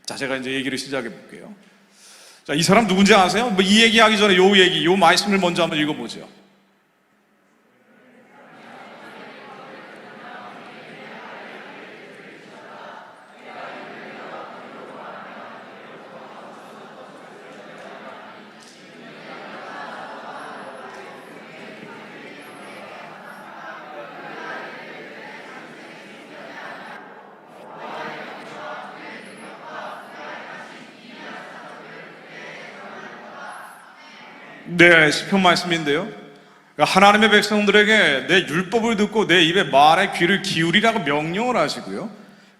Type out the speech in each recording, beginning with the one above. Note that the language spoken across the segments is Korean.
자, 제가 이제 얘기를 시작해 볼게요. 자, 이 사람 누군지 아세요? 뭐 이 얘기하기 전에 요 말씀을 먼저 한번 읽어보죠. 네, 시편 말씀인데요. 하나님의 백성들에게 내 율법을 듣고 내 입의 말에 귀를 기울이라고 명령을 하시고요.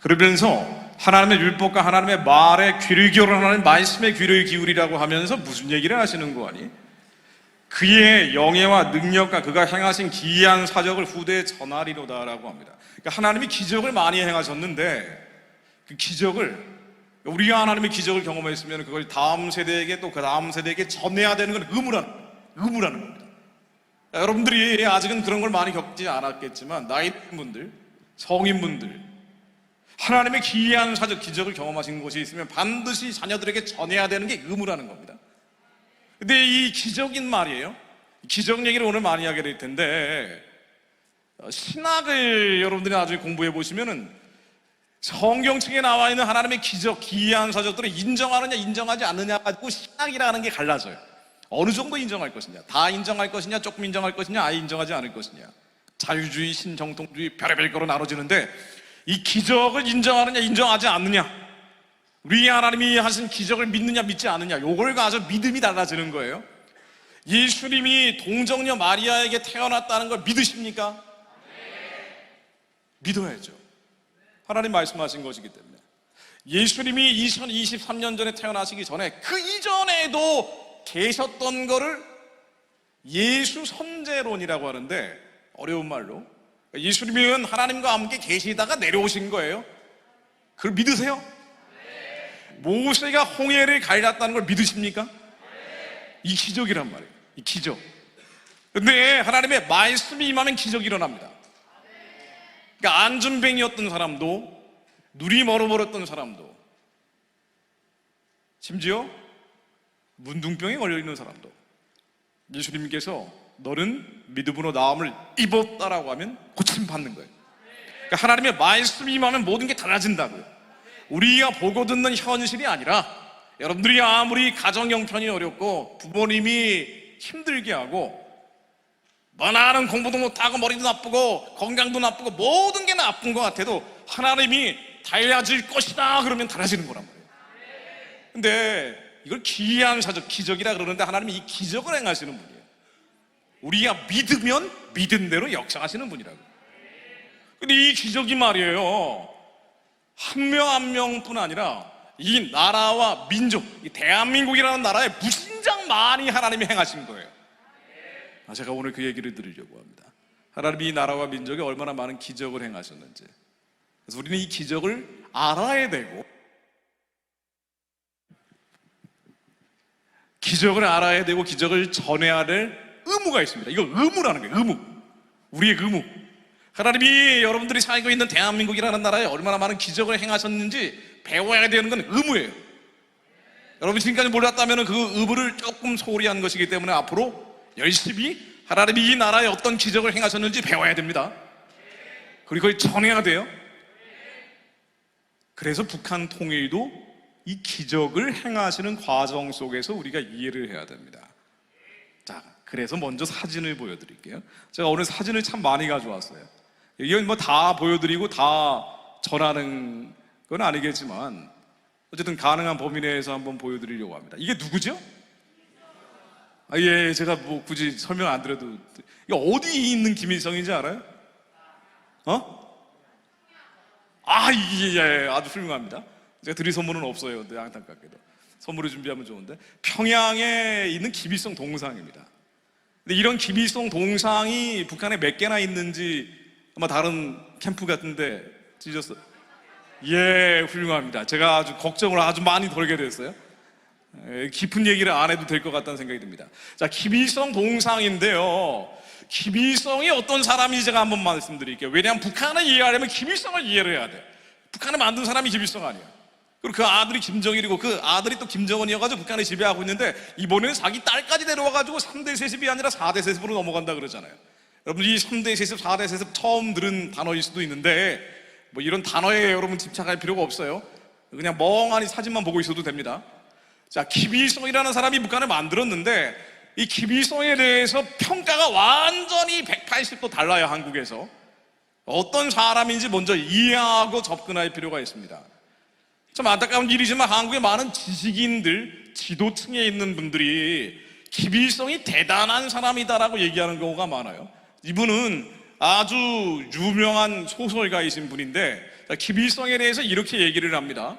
그러면서 하나님의 율법과 하나님의 말에 귀를 기울여 하나님 말씀에 귀를 기울이라고 하면서 무슨 얘기를 하시는 거 아니? 그의 영예와 능력과 그가 행하신 기이한 사적을 후대에 전하리로다라고 합니다. 그러니까 하나님이 기적을 많이 행하셨는데 그 기적을 우리가 하나님의 기적을 경험했으면 그걸 다음 세대에게 또 그 다음 세대에게 전해야 되는 건 의무라는 겁니다. 여러분들이 아직은 그런 걸 많이 겪지 않았겠지만 나이 든 분들, 성인분들 하나님의 기이한 사적 기적을 경험하신 곳이 있으면 반드시 자녀들에게 전해야 되는 게 의무라는 겁니다. 근데 이 기적인 말이에요. 기적 얘기를 오늘 많이 하게 될 텐데 신학을 여러분들이 나중에 공부해 보시면은 성경책에 나와 있는 하나님의 기적, 기이한 사적들을 인정하느냐 인정하지 않느냐 가지고 신학이라는 게 갈라져요. 어느 정도 인정할 것이냐, 다 인정할 것이냐, 조금 인정할 것이냐, 아예 인정하지 않을 것이냐, 자유주의, 신정통주의 별의별 거로 나눠지는데 이 기적을 인정하느냐 인정하지 않느냐, 우리 하나님이 하신 기적을 믿느냐 믿지 않느냐, 요걸 가지고 믿음이 달라지는 거예요. 예수님이 동정녀 마리아에게 태어났다는 걸 믿으십니까? 믿어야죠. 하나님 말씀하신 것이기 때문에. 예수님이 2023년 전에 태어나시기 전에 그 이전에도 계셨던 거를 예수 선제론이라고 하는데, 어려운 말로 예수님은 하나님과 함께 계시다가 내려오신 거예요. 그걸 믿으세요? 모세가 홍해를 갈랐다는 걸 믿으십니까? 이 기적이란 말이에요. 이 기적. 근데 하나님의 말씀이 임하면 기적이 일어납니다. 그러니까 안전뱅이였던 사람도, 눈이 멀어버렸던 사람도, 심지어 문둥병에 걸려있는 사람도 예수님께서 너는 믿음으로 나음을 입었다라고 하면 고침받는 거예요. 그러니까 하나님의 말씀이 임하면 모든 게 달라진다고요. 우리가 보고 듣는 현실이 아니라, 여러분들이 아무리 가정 형편이 어렵고 부모님이 힘들게 하고 많은 공부도 못하고 머리도 나쁘고 건강도 나쁘고 모든 게 나쁜 것 같아도 하나님이 달라질 것이다 그러면 달라지는 거란 말이에요. 근데 이걸 기이한 사적, 기적이라 그러는데 하나님이 이 기적을 행하시는 분이에요. 우리가 믿으면 믿은 대로 역사하시는 분이라고. 근데 이 기적이 말이에요, 한 명 한 명뿐 아니라 이 나라와 민족, 이 대한민국이라는 나라에 무진장 많이 하나님이 행하신 거예요. 제가 오늘 그 얘기를 드리려고 합니다. 하나님이 이 나라와 민족에 얼마나 많은 기적을 행하셨는지. 그래서 우리는 이 기적을 알아야 되고, 기적을 알아야 되고 기적을 전해야 될 의무가 있습니다. 이거 의무라는 거예요. 의무. 우리의 의무. 하나님이 여러분들이 살고 있는 대한민국이라는 나라에 얼마나 많은 기적을 행하셨는지 배워야 되는 건 의무예요. 여러분 지금까지 몰랐다면 그 의무를 조금 소홀히 한 것이기 때문에 앞으로 열심히 하나님이 이 나라에 어떤 기적을 행하셨는지 배워야 됩니다. 그리고 그걸 전해야 돼요. 그래서 북한 통일도 이 기적을 행하시는 과정 속에서 우리가 이해를 해야 됩니다. 자, 그래서 먼저 사진을 보여드릴게요. 제가 오늘 사진을 참 많이 가져왔어요. 이건 뭐 다 보여드리고 다 전하는 건 아니겠지만 어쨌든 가능한 범위 내에서 한번 보여드리려고 합니다. 이게 누구죠? 예, 제가 뭐 굳이 설명 안 드려도, 이게 어디에 있는 김일성인지 알아요? 예, 아주 훌륭합니다. 제가 드릴 선물은 없어요. 네, 안타깝게도. 선물을 준비하면 좋은데, 평양에 있는 김일성 동상입니다. 근데 이런 김일성 동상이 북한에 몇 개나 있는지 아마 다른 캠프 같은데 찢었어요. 예, 훌륭합니다. 제가 아주 걱정을 아주 많이 덜게 됐어요. 깊은 얘기를 안 해도 될 것 같다는 생각이 듭니다. 자, 김일성 동상인데요, 김일성이 어떤 사람인지 제가 한번 말씀드릴게요. 왜냐하면 북한을 이해하려면 김일성을 이해를 해야 돼. 북한을 만든 사람이 김일성 아니야. 그리고 그 아들이 김정일이고 그 아들이 또 김정은이어가지고 북한을 지배하고 있는데, 이번에는 자기 딸까지 데려와가지고 3대 세습이 아니라 4대 세습으로 넘어간다 그러잖아요. 여러분, 이 3대 세습, 4대 세습 처음 들은 단어일 수도 있는데 뭐 이런 단어에 여러분 집착할 필요가 없어요. 그냥 멍하니 사진만 보고 있어도 됩니다. 자, 김일성이라는 사람이 북한을 만들었는데, 이 김일성에 대해서 평가가 완전히 180도 달라요. 한국에서 어떤 사람인지 먼저 이해하고 접근할 필요가 있습니다. 참 안타까운 일이지만 한국의 많은 지식인들, 지도층에 있는 분들이 김일성이 대단한 사람이다라고 얘기하는 경우가 많아요. 이분은 아주 유명한 소설가이신 분인데, 김일성에 대해서 이렇게 얘기를 합니다.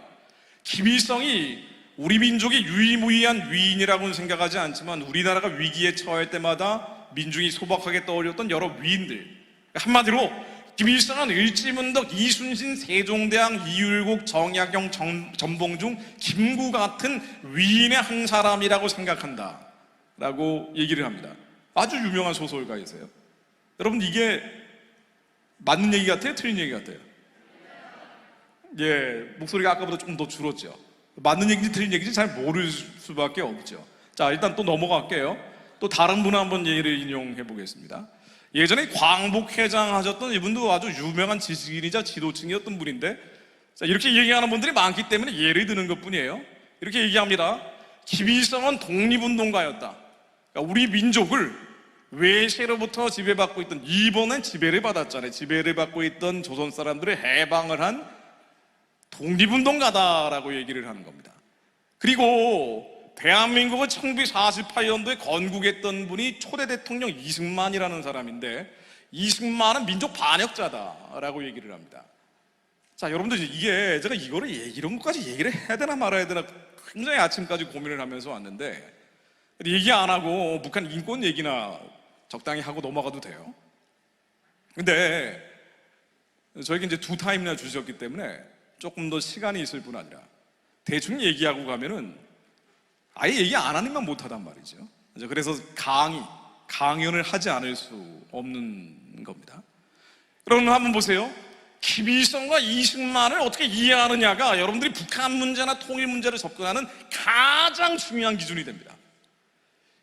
김일성이 우리 민족이 유일무이한 위인이라고는 생각하지 않지만 우리나라가 위기에 처할 때마다 민중이 소박하게 떠올렸던 여러 위인들, 한마디로 김일성은 을지문덕, 이순신, 세종대왕, 이율곡, 정약용, 전봉중, 김구 같은 위인의 한 사람이라고 생각한다 라고 얘기를 합니다. 아주 유명한 소설가이세요. 여러분, 이게 맞는 얘기 같아요? 틀린 얘기 같아요? 예, 목소리가 아까보다 조금 더 줄었죠. 맞는 얘기인지 틀린 얘기인지 잘 모를 수밖에 없죠. 자, 일단 또 넘어갈게요. 또 다른 분 한번 예를 인용해 보겠습니다. 예전에 광복회장 하셨던 이분도 아주 유명한 지식인이자 지도층이었던 분인데, 자, 이렇게 얘기하는 분들이 많기 때문에 예를 드는 것 뿐이에요. 이렇게 얘기합니다. 김일성은 독립운동가였다. 그러니까 우리 민족을 외세로부터 지배받고 있던, 일본은 지배를 받았잖아요. 지배를 받고 있던 조선 사람들을 해방을 한 독립운동가다라고 얘기를 하는 겁니다. 그리고 대한민국을 1948년도에 건국했던 분이 초대 대통령 이승만이라는 사람인데, 이승만은 민족 반역자다라고 얘기를 합니다. 자, 여러분들, 이게 제가 이거를 이런 것까지 얘기를 해야 되나 말아야 되나 굉장히 아침까지 고민을 하면서 왔는데, 얘기 안 하고 북한 인권 얘기나 적당히 하고 넘어가도 돼요. 근데 저에게 이제 2타임이나 주셨기 때문에 조금 더 시간이 있을 뿐 아니라 대충 얘기하고 가면은 아예 얘기 안 하니만 못하단 말이죠. 그래서 강연을 하지 않을 수 없는 겁니다. 여러분 한번 보세요. 김일성과 이승만을 어떻게 이해하느냐가 여러분들이 북한 문제나 통일 문제를 접근하는 가장 중요한 기준이 됩니다.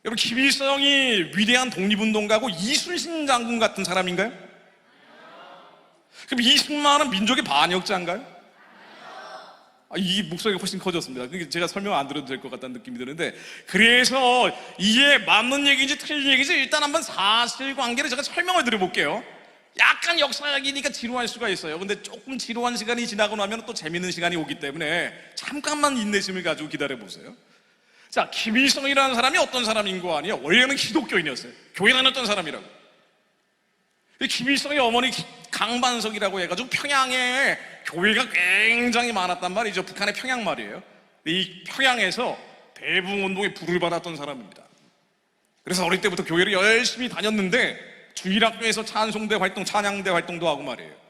여러분, 김일성이 위대한 독립운동가고 이순신 장군 같은 사람인가요? 그럼 이승만은 민족의 반역자인가요? 이 목소리가 훨씬 커졌습니다. 제가 설명 안 드려도 될 것 같다는 느낌이 드는데, 그래서 이게 맞는 얘기인지 틀린 얘기인지 일단 한번 사실관계를 제가 설명을 드려볼게요. 약간 역사이야기니까 지루할 수가 있어요. 근데 조금 지루한 시간이 지나고 나면 또 재밌는 시간이 오기 때문에 잠깐만 인내심을 가지고 기다려보세요. 자, 김일성이라는 사람이 어떤 사람인 거 아니에요? 원래는 기독교인이었어요. 교회 다녔던 사람이라고. 김일성의 어머니 강반석이라고 해가지고 평양에 교회가 굉장히 많았단 말이죠. 북한의 평양 말이에요. 이 평양에서 대붕운동에 불을 받았던 사람입니다. 그래서 어릴 때부터 교회를 열심히 다녔는데 주일학교에서 찬송대 활동, 찬양대 활동도 하고 말이에요.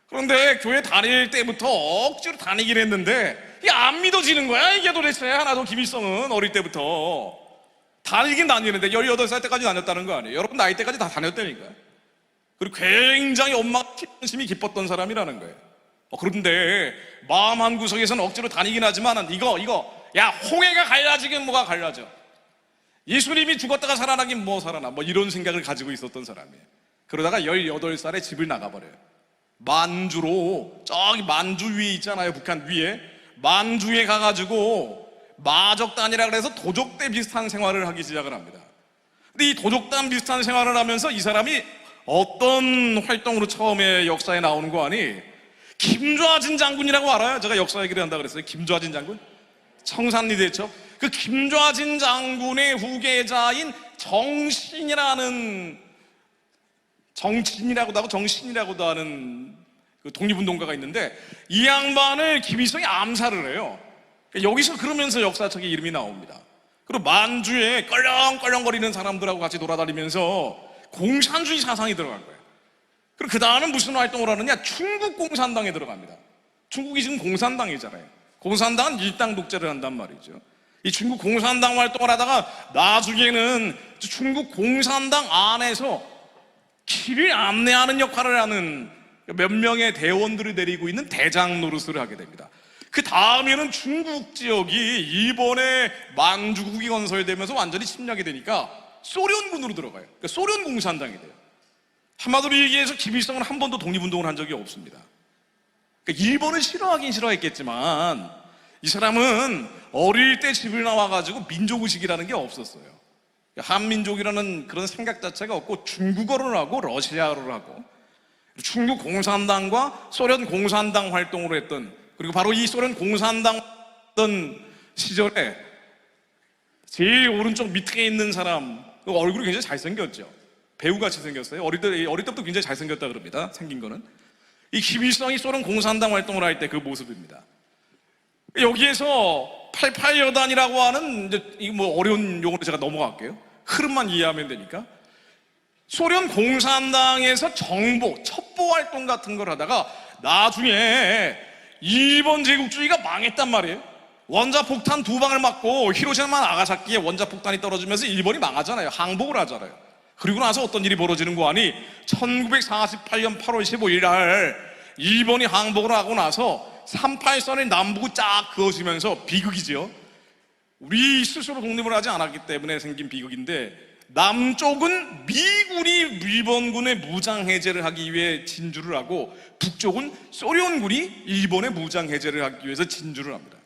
그런데 교회 다닐 때부터 억지로 다니긴 했는데 이게 안 믿어지는 거야. 이게 도대체 하나도. 김일성은 어릴 때부터 다니긴 다니는데 18살 때까지 다녔다는 거 아니에요. 여러분 나이 때까지 다 다녔다니까요. 그리고 굉장히 엄마가 심히 기뻤던 사람이라는 거예요. 그런데 마음 한구석에서는 억지로 다니긴 하지만 야, 홍해가 갈라지긴 뭐가 갈라져. 예수님이 죽었다가 살아나긴 뭐 살아나, 뭐 이런 생각을 가지고 있었던 사람이에요. 그러다가 18살에 집을 나가버려요. 만주로, 저기 만주 위에 있잖아요. 북한 위에. 만주에 가가지고 마적단이라 그래서 도적대 비슷한 생활을 하기 시작을 합니다. 근데 이 도적단 비슷한 생활을 하면서 이 사람이 어떤 활동으로 처음에 역사에 나오는 거 아니? 김좌진 장군이라고 알아요? 제가 역사 얘기를 한다 그랬어요. 김좌진 장군? 청산리 대첩. 그 김좌진 장군의 후계자인 정신이라고도 하는 그 독립운동가가 있는데, 이 양반을 김일성이 암살을 해요. 여기서 그러면서 역사책에 이름이 나옵니다. 그리고 만주에 껄렁껄렁거리는 사람들하고 같이 돌아다니면서 공산주의 사상이 들어간 거예요. 그리고 그 다음은 무슨 활동을 하느냐? 중국 공산당에 들어갑니다. 중국이 지금 공산당이잖아요. 공산당은 일당 독재를 한단 말이죠. 이 중국 공산당 활동을 하다가 나중에는 중국 공산당 안에서 길을 안내하는 역할을 하는 몇 명의 대원들을 데리고 있는 대장 노릇을 하게 됩니다. 그 다음에는 중국 지역이 일본의 만주국이 건설되면서 완전히 침략이 되니까 소련군으로 들어가요. 그러니까 소련 공산당이 돼요. 한마디로 얘기해서 김일성은 한 번도 독립운동을 한 적이 없습니다. 그러니까 일본을 싫어하긴 싫어했겠지만 이 사람은 어릴 때 집을 나와가지고 민족의식이라는 게 없었어요. 한민족이라는 그런 생각 자체가 없고 중국어를 하고 러시아어를 하고 중국 공산당과 소련 공산당 활동을 했던, 그리고 바로 이 소련 공산당 했던 시절에 제일 오른쪽 밑에 있는 사람 얼굴이 굉장히 잘생겼죠. 배우같이 생겼어요. 어릴 때부터 굉장히 잘생겼다 그럽니다. 생긴 거는. 이 김일성이 소련 공산당 활동을 할 때 그 모습입니다. 여기에서 88여단이라고 하는, 이제 뭐 어려운 용어로 제가 넘어갈게요. 흐름만 이해하면 되니까. 소련 공산당에서 정보, 첩보 활동 같은 걸 하다가 나중에 일본 제국주의가 망했단 말이에요. 원자폭탄 2방을 맞고 히로시마 나가사키에 원자폭탄이 떨어지면서 일본이 망하잖아요. 항복을 하잖아요. 그리고 나서 어떤 일이 벌어지는 거 아니? 1948년 8월 15일 날 일본이 항복을 하고 나서 38선이 남북을 쫙 그어지면서 비극이죠. 우리 스스로 독립을 하지 않았기 때문에 생긴 비극인데, 남쪽은 미군이 일본군의 무장 해제를 하기 위해 진주를 하고 북쪽은 소련군이 일본의 무장 해제를 하기 위해서 진주를 합니다.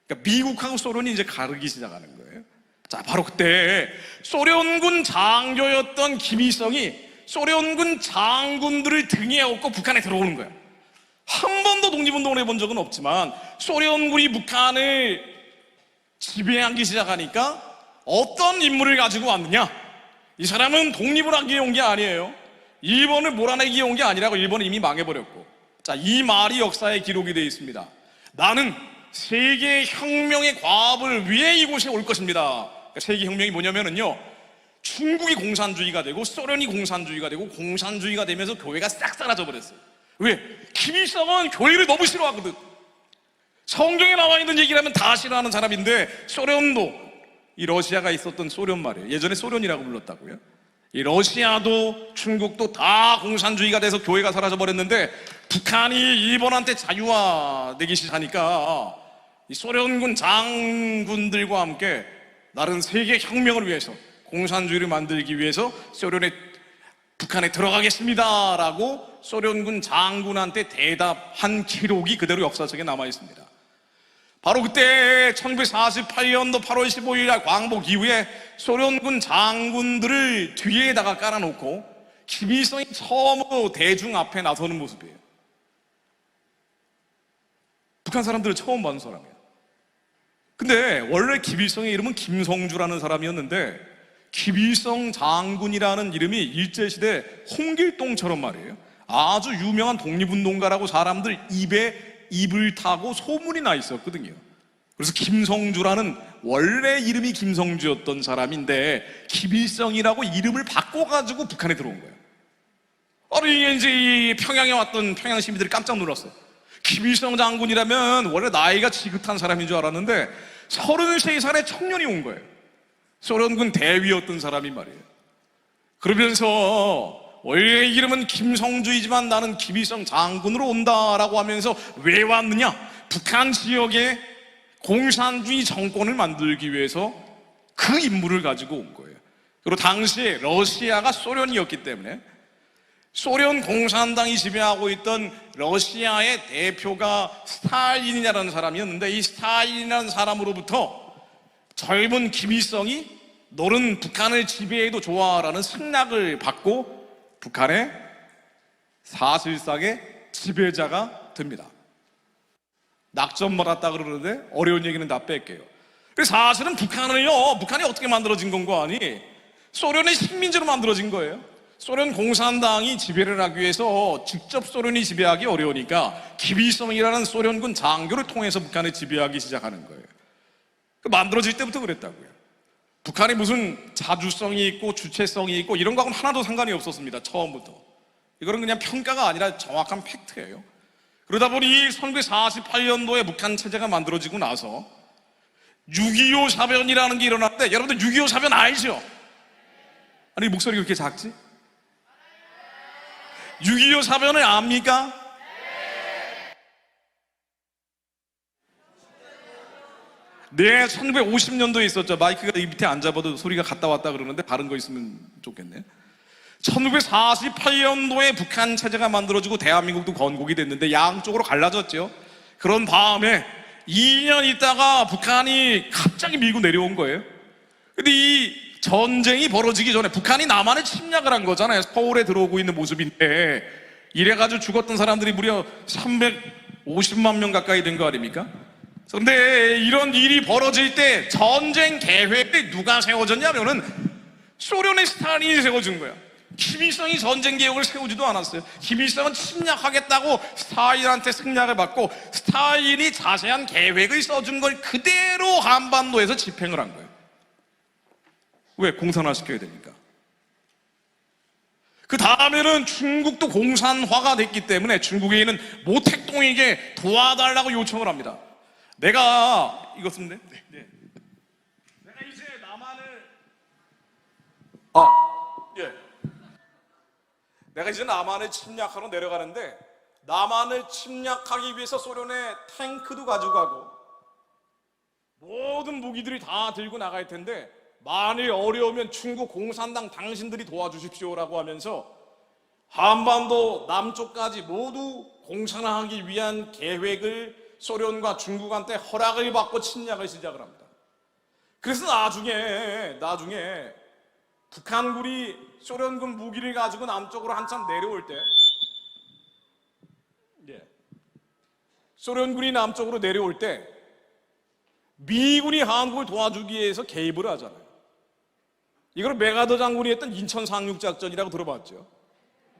그러니까 미국하고 소련이 이제 가르기 시작하는 거예요. 자, 바로 그때 소련군 장교였던 김일성이 소련군 장군들을 등에 업고 북한에 들어오는 거예요. 한 번도 독립운동을 해본 적은 없지만 소련군이 북한을 지배하기 시작하니까 어떤 인물을 가지고 왔느냐? 이 사람은 독립을 하기 위해 온 게 아니에요. 일본을 몰아내기 위해 온 게 아니라고. 일본은 이미 망해버렸고. 자, 이 말이 역사에 기록이 되어 있습니다. 나는 세계 혁명의 과업을 위해 이곳에 올 것입니다. 그러니까 세계 혁명이 뭐냐면은요, 중국이 공산주의가 되고 소련이 공산주의가 되고 공산주의가 되면서 교회가 싹 사라져 버렸어요. 왜? 김일성은 교회를 너무 싫어하거든. 성경에 나와 있는 얘기를 하면 다 싫어하는 사람인데, 소련도, 이 러시아가 있었던 소련 말이에요. 예전에 소련이라고 불렀다고요. 이 러시아도 중국도 다 공산주의가 돼서 교회가 사라져 버렸는데, 북한이 일본한테 자유화되기 시작하니까 이 소련군 장군들과 함께 나른 세계 혁명을 위해서, 공산주의를 만들기 위해서 북한에 들어가겠습니다 라고 소련군 장군한테 대답한 기록이 그대로 역사책에 남아 있습니다. 바로 그때 1948년도 8월 15일 날 광복 이후에 소련군 장군들을 뒤에다가 깔아놓고 김일성이 처음으로 대중 앞에 나서는 모습이에요. 북한 사람들은 처음 봐는 사람이에요. 근데 원래 김일성의 이름은 김성주라는 사람이었는데, 김일성 장군이라는 이름이 일제시대 홍길동처럼 말이에요, 아주 유명한 독립운동가라고 사람들 입에 입을 타고 소문이 나 있었거든요. 그래서 김성주라는, 원래 이름이 김성주였던 사람인데 김일성이라고 이름을 바꿔가지고 북한에 들어온 거예요. 아니, 이제 이 평양에 왔던 평양 시민들이 깜짝 놀랐어요. 김일성 장군이라면 원래 나이가 지긋한 사람인 줄 알았는데 33살의 청년이 온 거예요. 소련군 대위였던 사람이 말이에요. 그러면서 원래 이름은 김성주이지만 나는 김일성 장군으로 온다라고 하면서 왜 왔느냐? 북한 지역에 공산주의 정권을 만들기 위해서 그 인물을 가지고 온 거예요. 그리고 당시에 러시아가 소련이었기 때문에 소련 공산당이 지배하고 있던 러시아의 대표가 스탈린이라는 사람이었는데, 이 스탈린이라는 사람으로부터 젊은 김일성이 너는 북한을 지배해도 좋아라는 승낙을 받고 북한의 사실상의 지배자가 됩니다. 낙점 받았다 그러는데 어려운 얘기는 다 뺄게요. 사실은 북한이 어떻게 만들어진 건고 아니? 소련의 식민지로 만들어진 거예요. 소련 공산당이 지배를 하기 위해서 직접 소련이 지배하기 어려우니까 김일성이라는 소련군 장교를 통해서 북한을 지배하기 시작하는 거예요. 만들어질 때부터 그랬다고요. 북한이 무슨 자주성이 있고 주체성이 있고 이런 거하고는 하나도 상관이 없었습니다. 처음부터. 이거는 그냥 평가가 아니라 정확한 팩트예요. 그러다 보니 1948년도에 북한 체제가 만들어지고 나서 6.25 사변이라는 게 일어났는데, 여러분들 6.25 사변 알죠? 아니, 목소리가 그렇게 작지? 6.25 사변을 압니까? 네, 1950년도에 있었죠. 마이크가 이 밑에 안 잡아도 소리가 갔다 왔다 그러는데 다른 거 있으면 좋겠네. 1948년도에 북한 체제가 만들어지고 대한민국도 건국이 됐는데 양쪽으로 갈라졌죠. 그런 다음에 2년 있다가 북한이 갑자기 밀고 내려온 거예요. 근데 이 전쟁이 벌어지기 전에 북한이 남한을 침략을 한 거잖아요. 서울에 들어오고 있는 모습인데 이래가지고 죽었던 사람들이 무려 350만 명 가까이 된 거 아닙니까? 근데 이런 일이 벌어질 때 전쟁 계획이 누가 세워졌냐면은 소련의 스탈린이 세워준 거야. 김일성이 전쟁 계획을 세우지도 않았어요. 김일성은 침략하겠다고 스탈린한테 승낙을 받고 스탈린이 자세한 계획을 써준 걸 그대로 한반도에서 집행을 한 거예요. 왜? 공산화시켜야 되니까. 그 다음에는 중국도 공산화가 됐기 때문에 중국에 있는 모택동에게 도와달라고 요청을 합니다. 내가 이거 쓰면 돼? 네. 내가 이제 남한을 내가 이제 남한을 침략하러 내려가는데 남한을 침략하기 위해서 소련의 탱크도 가지고 가고 모든 무기들이 다 들고 나갈 텐데 만일 어려우면 중국 공산당 당신들이 도와주십시오라고 하면서 한반도 남쪽까지 모두 공산화하기 위한 계획을 소련과 중국한테 허락을 받고 침략을 시작을 합니다. 그래서 나중에 북한군이 소련군 무기를 가지고 남쪽으로 한참 내려올 때 소련군이 남쪽으로 내려올 때 미군이 한국을 도와주기 위해서 개입을 하잖아요. 이걸 메가더 장군이 했던 인천 상륙작전이라고 들어봤죠.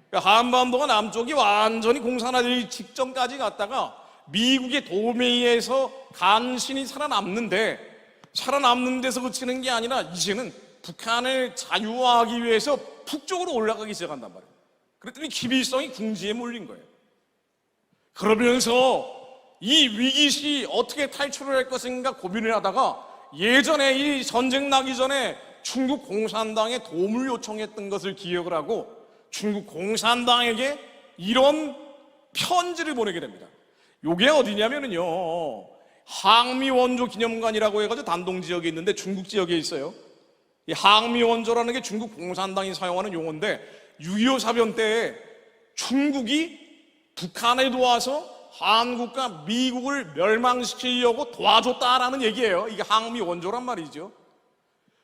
그러니까 한반도가 남쪽이 완전히 공산화되기 직전까지 갔다가 미국의 도움에 의해서 간신히 살아남는 데서 그치는 게 아니라 이제는 북한을 자유화하기 위해서 북쪽으로 올라가기 시작한단 말이에요. 그랬더니 김일성이 궁지에 몰린 거예요. 그러면서 이 위기시 어떻게 탈출을 할 것인가 고민을 하다가 예전에 이 전쟁 나기 전에 중국 공산당에 도움을 요청했던 것을 기억을 하고 중국 공산당에게 이런 편지를 보내게 됩니다. 요게 어디냐면요, 항미원조 기념관이라고 해가지고 단동 지역에 있는데 중국 지역에 있어요. 이 항미원조라는 게 중국 공산당이 사용하는 용어인데 6.25 사변 때 중국이 북한에 도와서 한국과 미국을 멸망시키려고 도와줬다라는 얘기예요. 이게 항미원조란 말이죠.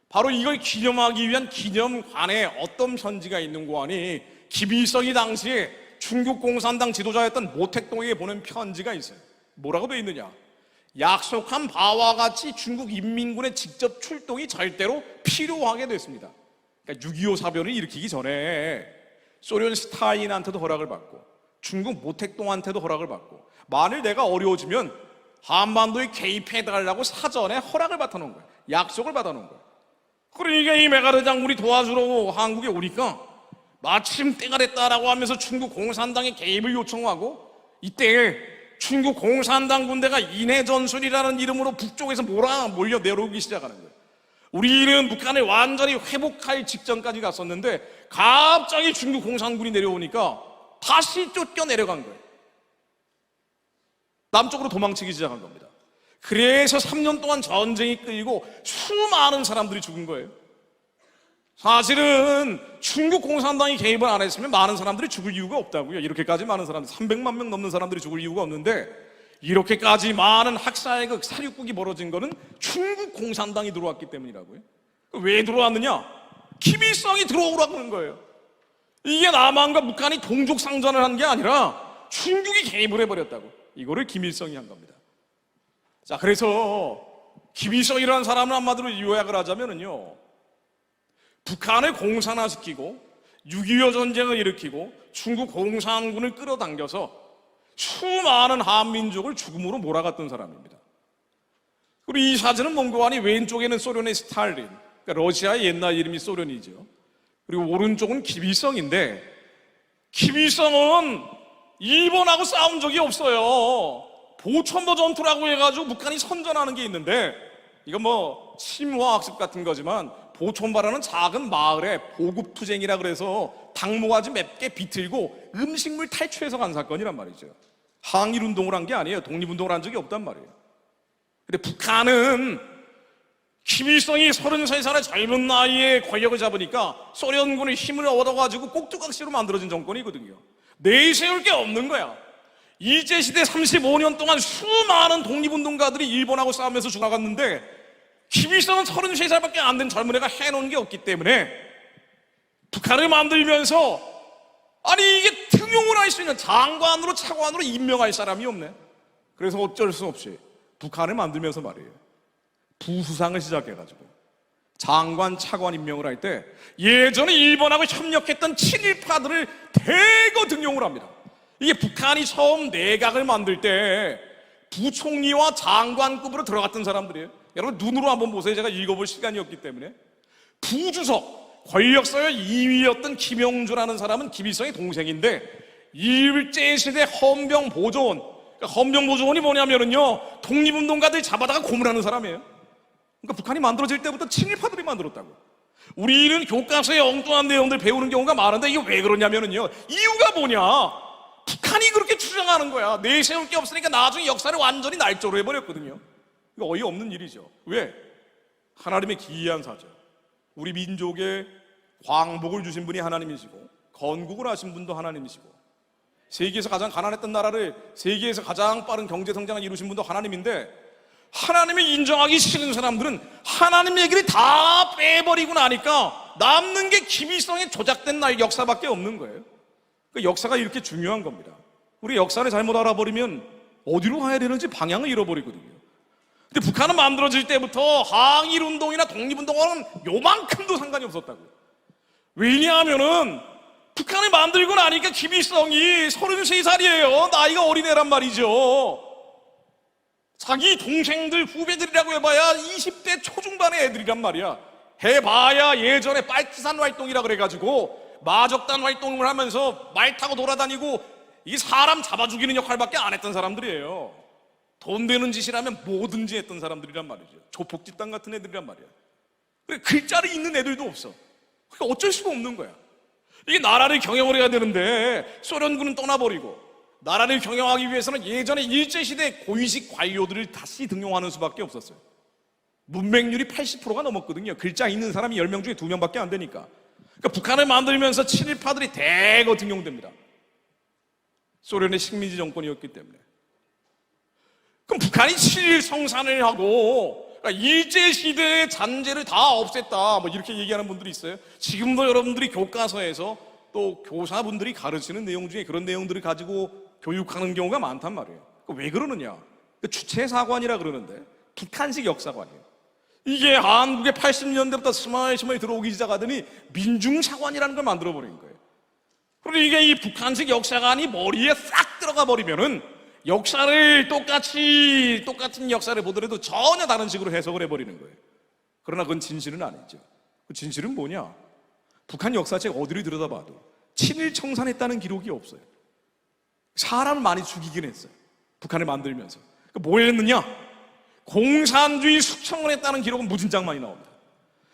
바로 이걸 기념하기 위한 기념관에 어떤 편지가 있는 거 아니, 김일성이 당시에 중국 공산당 지도자였던 모택동에게 보낸 편지가 있어요. 뭐라고 되어 있느냐? 약속한 바와 같이 중국 인민군의 직접 출동이 절대로 필요하게 됐습니다. 그러니까 6.25 사변을 일으키기 전에 소련 스탈린한테도 허락을 받고 중국 모택동한테도 허락을 받고 만일 내가 어려워지면 한반도에 개입해달라고 사전에 허락을 받아놓은 거예요. 약속을 받아놓은 거예요. 그러니까 이 메가더 장군이 도와주러 한국에 오니까 마침 때가 됐다라고 하면서 중국 공산당의 개입을 요청하고 이때 중국 공산당 군대가 인해전술이라는 이름으로 북쪽에서 몰려 내려오기 시작하는 거예요. 우리는 북한을 완전히 회복할 직전까지 갔었는데 갑자기 중국 공산군이 내려오니까 다시 쫓겨 내려간 거예요. 남쪽으로 도망치기 시작한 겁니다. 그래서 3년 동안 전쟁이 끌리고 수많은 사람들이 죽은 거예요. 사실은 중국 공산당이 개입을 안 했으면 많은 사람들이 죽을 이유가 없다고요. 이렇게까지 많은 사람들, 300만 명 넘는 사람들이 죽을 이유가 없는데 이렇게까지 많은 학살극, 살육극이 벌어진 거는 중국 공산당이 들어왔기 때문이라고요. 왜 들어왔느냐? 김일성이 들어오라고 하는 거예요. 이게 남한과 북한이 동족상전을 한 게 아니라 중국이 개입을 해버렸다고. 이거를 김일성이 한 겁니다. 자, 그래서 김일성이라는 사람은 한마디로 요약을 하자면은요, 북한을 공산화시키고 6.25 전쟁을 일으키고 중국 공산군을 끌어당겨서 수많은 한민족을 죽음으로 몰아갔던 사람입니다. 그리고 이 사진은 뭔가 하니 왼쪽에는 소련의 스탈린, 그러니까 러시아의 옛날 이름이 소련이죠. 그리고 오른쪽은 김일성인데 김일성은 일본하고 싸운 적이 없어요. 보천보 전투라고 해가지고 북한이 선전하는 게 있는데 이건 뭐 침화학습 같은 거지만 보촌바라는 작은 마을에 보급투쟁이라 그래서 당모가지 몇 개 비틀고 음식물 탈취해서 간 사건이란 말이죠. 항일운동을 한 게 아니에요. 독립운동을 한 적이 없단 말이에요. 근데 북한은 김일성이 33살의 젊은 나이에 권력을 잡으니까 소련군의 힘을 얻어가지고 꼭두각시로 만들어진 정권이거든요. 내세울 게 없는 거야. 일제시대 35년 동안 수많은 독립운동가들이 일본하고 싸우면서 죽어갔는데 김일성은 33살밖에 안 된 젊은 애가 해놓은 게 없기 때문에 북한을 만들면서 아니 이게 등용을 할 수 있는 장관으로 차관으로 임명할 사람이 없네. 그래서 어쩔 수 없이 북한을 만들면서 말이에요, 부수상을 시작해가지고 장관 차관 임명을 할 때 예전에 일본하고 협력했던 친일파들을 대거 등용을 합니다. 이게 북한이 처음 내각을 만들 때 부총리와 장관급으로 들어갔던 사람들이에요. 여러분 눈으로 한번 보세요. 제가 읽어볼 시간이 없기 때문에. 부주석, 권력서열 2위였던 김영주라는 사람은 김일성의 동생인데 일제시대 헌병보조원, 그러니까 헌병보조원이 뭐냐면요, 독립운동가들 잡아다가 고문하는 사람이에요. 그러니까 북한이 만들어질 때부터 친일파들이 만들었다고. 우리는 교과서에 엉뚱한 내용들 배우는 경우가 많은데 이게 왜 그러냐면요, 이유가 뭐냐, 북한이 그렇게 주장하는 거야. 내세울 게 없으니까 나중에 역사를 완전히 날조로 해버렸거든요. 이거 어이없는 일이죠. 왜? 하나님의 기이한 사죠. 우리 민족에 광복을 주신 분이 하나님이시고 건국을 하신 분도 하나님이시고 세계에서 가장 가난했던 나라를 세계에서 가장 빠른 경제 성장을 이루신 분도 하나님인데, 하나님을 인정하기 싫은 사람들은 하나님 얘기를 다 빼버리고 나니까 남는 게 김일성의 조작된 날 역사밖에 없는 거예요. 그 역사가 이렇게 중요한 겁니다. 우리 역사를 잘못 알아버리면 어디로 가야 되는지 방향을 잃어버리거든요. 근데 북한은 만들어질 때부터 항일운동이나 독립운동과는 요만큼도 상관이 없었다고요. 왜냐하면은 북한을 만들고 나니까 김일성이 33살이에요. 나이가 어린애란 말이죠. 자기 동생들 후배들이라고 해봐야 20대 초중반의 애들이란 말이야. 해봐야 예전에 빨치산 활동이라 그래가지고 마적단 활동을 하면서 말 타고 돌아다니고 이 사람 잡아 죽이는 역할밖에 안 했던 사람들이에요. 돈 되는 짓이라면 뭐든지 했던 사람들이란 말이죠. 조폭 집단 같은 애들이란 말이야. 그래, 글자를 읽는 애들도 없어. 그러니까 어쩔 수가 없는 거야. 이게 나라를 경영을 해야 되는데 소련군은 떠나버리고, 나라를 경영하기 위해서는 예전에 일제시대 고위직 관료들을 다시 등용하는 수밖에 없었어요. 문맹률이 80%가 넘었거든요. 글자 읽는 사람이 10명 중에 2명밖에 안 되니까. 그러니까 북한을 만들면서 친일파들이 대거 등용됩니다. 소련의 식민지 정권이었기 때문에. 그럼 북한이 친일 성산을 하고, 그러니까 일제시대의 잔재를 다 없앴다, 뭐 이렇게 얘기하는 분들이 있어요. 지금도 여러분들이 교과서에서 또 교사분들이 가르치는 내용 중에 그런 내용들을 가지고 교육하는 경우가 많단 말이에요. 왜 그러느냐? 주체사관이라 그러는데 북한식 역사관이에요. 이게 한국에 80년대부터 스멀스멀 들어오기 시작하더니 민중사관이라는 걸 만들어버린 거예요. 그리고 이게 이 북한식 역사관이 머리에 싹 들어가 버리면은 역사를 똑같은 역사를 보더라도 전혀 다른 식으로 해석을 해버리는 거예요. 그러나 그건 진실은 아니죠. 그 진실은 뭐냐? 북한 역사책 어디를 들여다봐도 친일 청산했다는 기록이 없어요. 사람을 많이 죽이긴 했어요. 북한을 만들면서. 뭐 했느냐? 공산주의 숙청을 했다는 기록은 무진장 많이 나옵니다.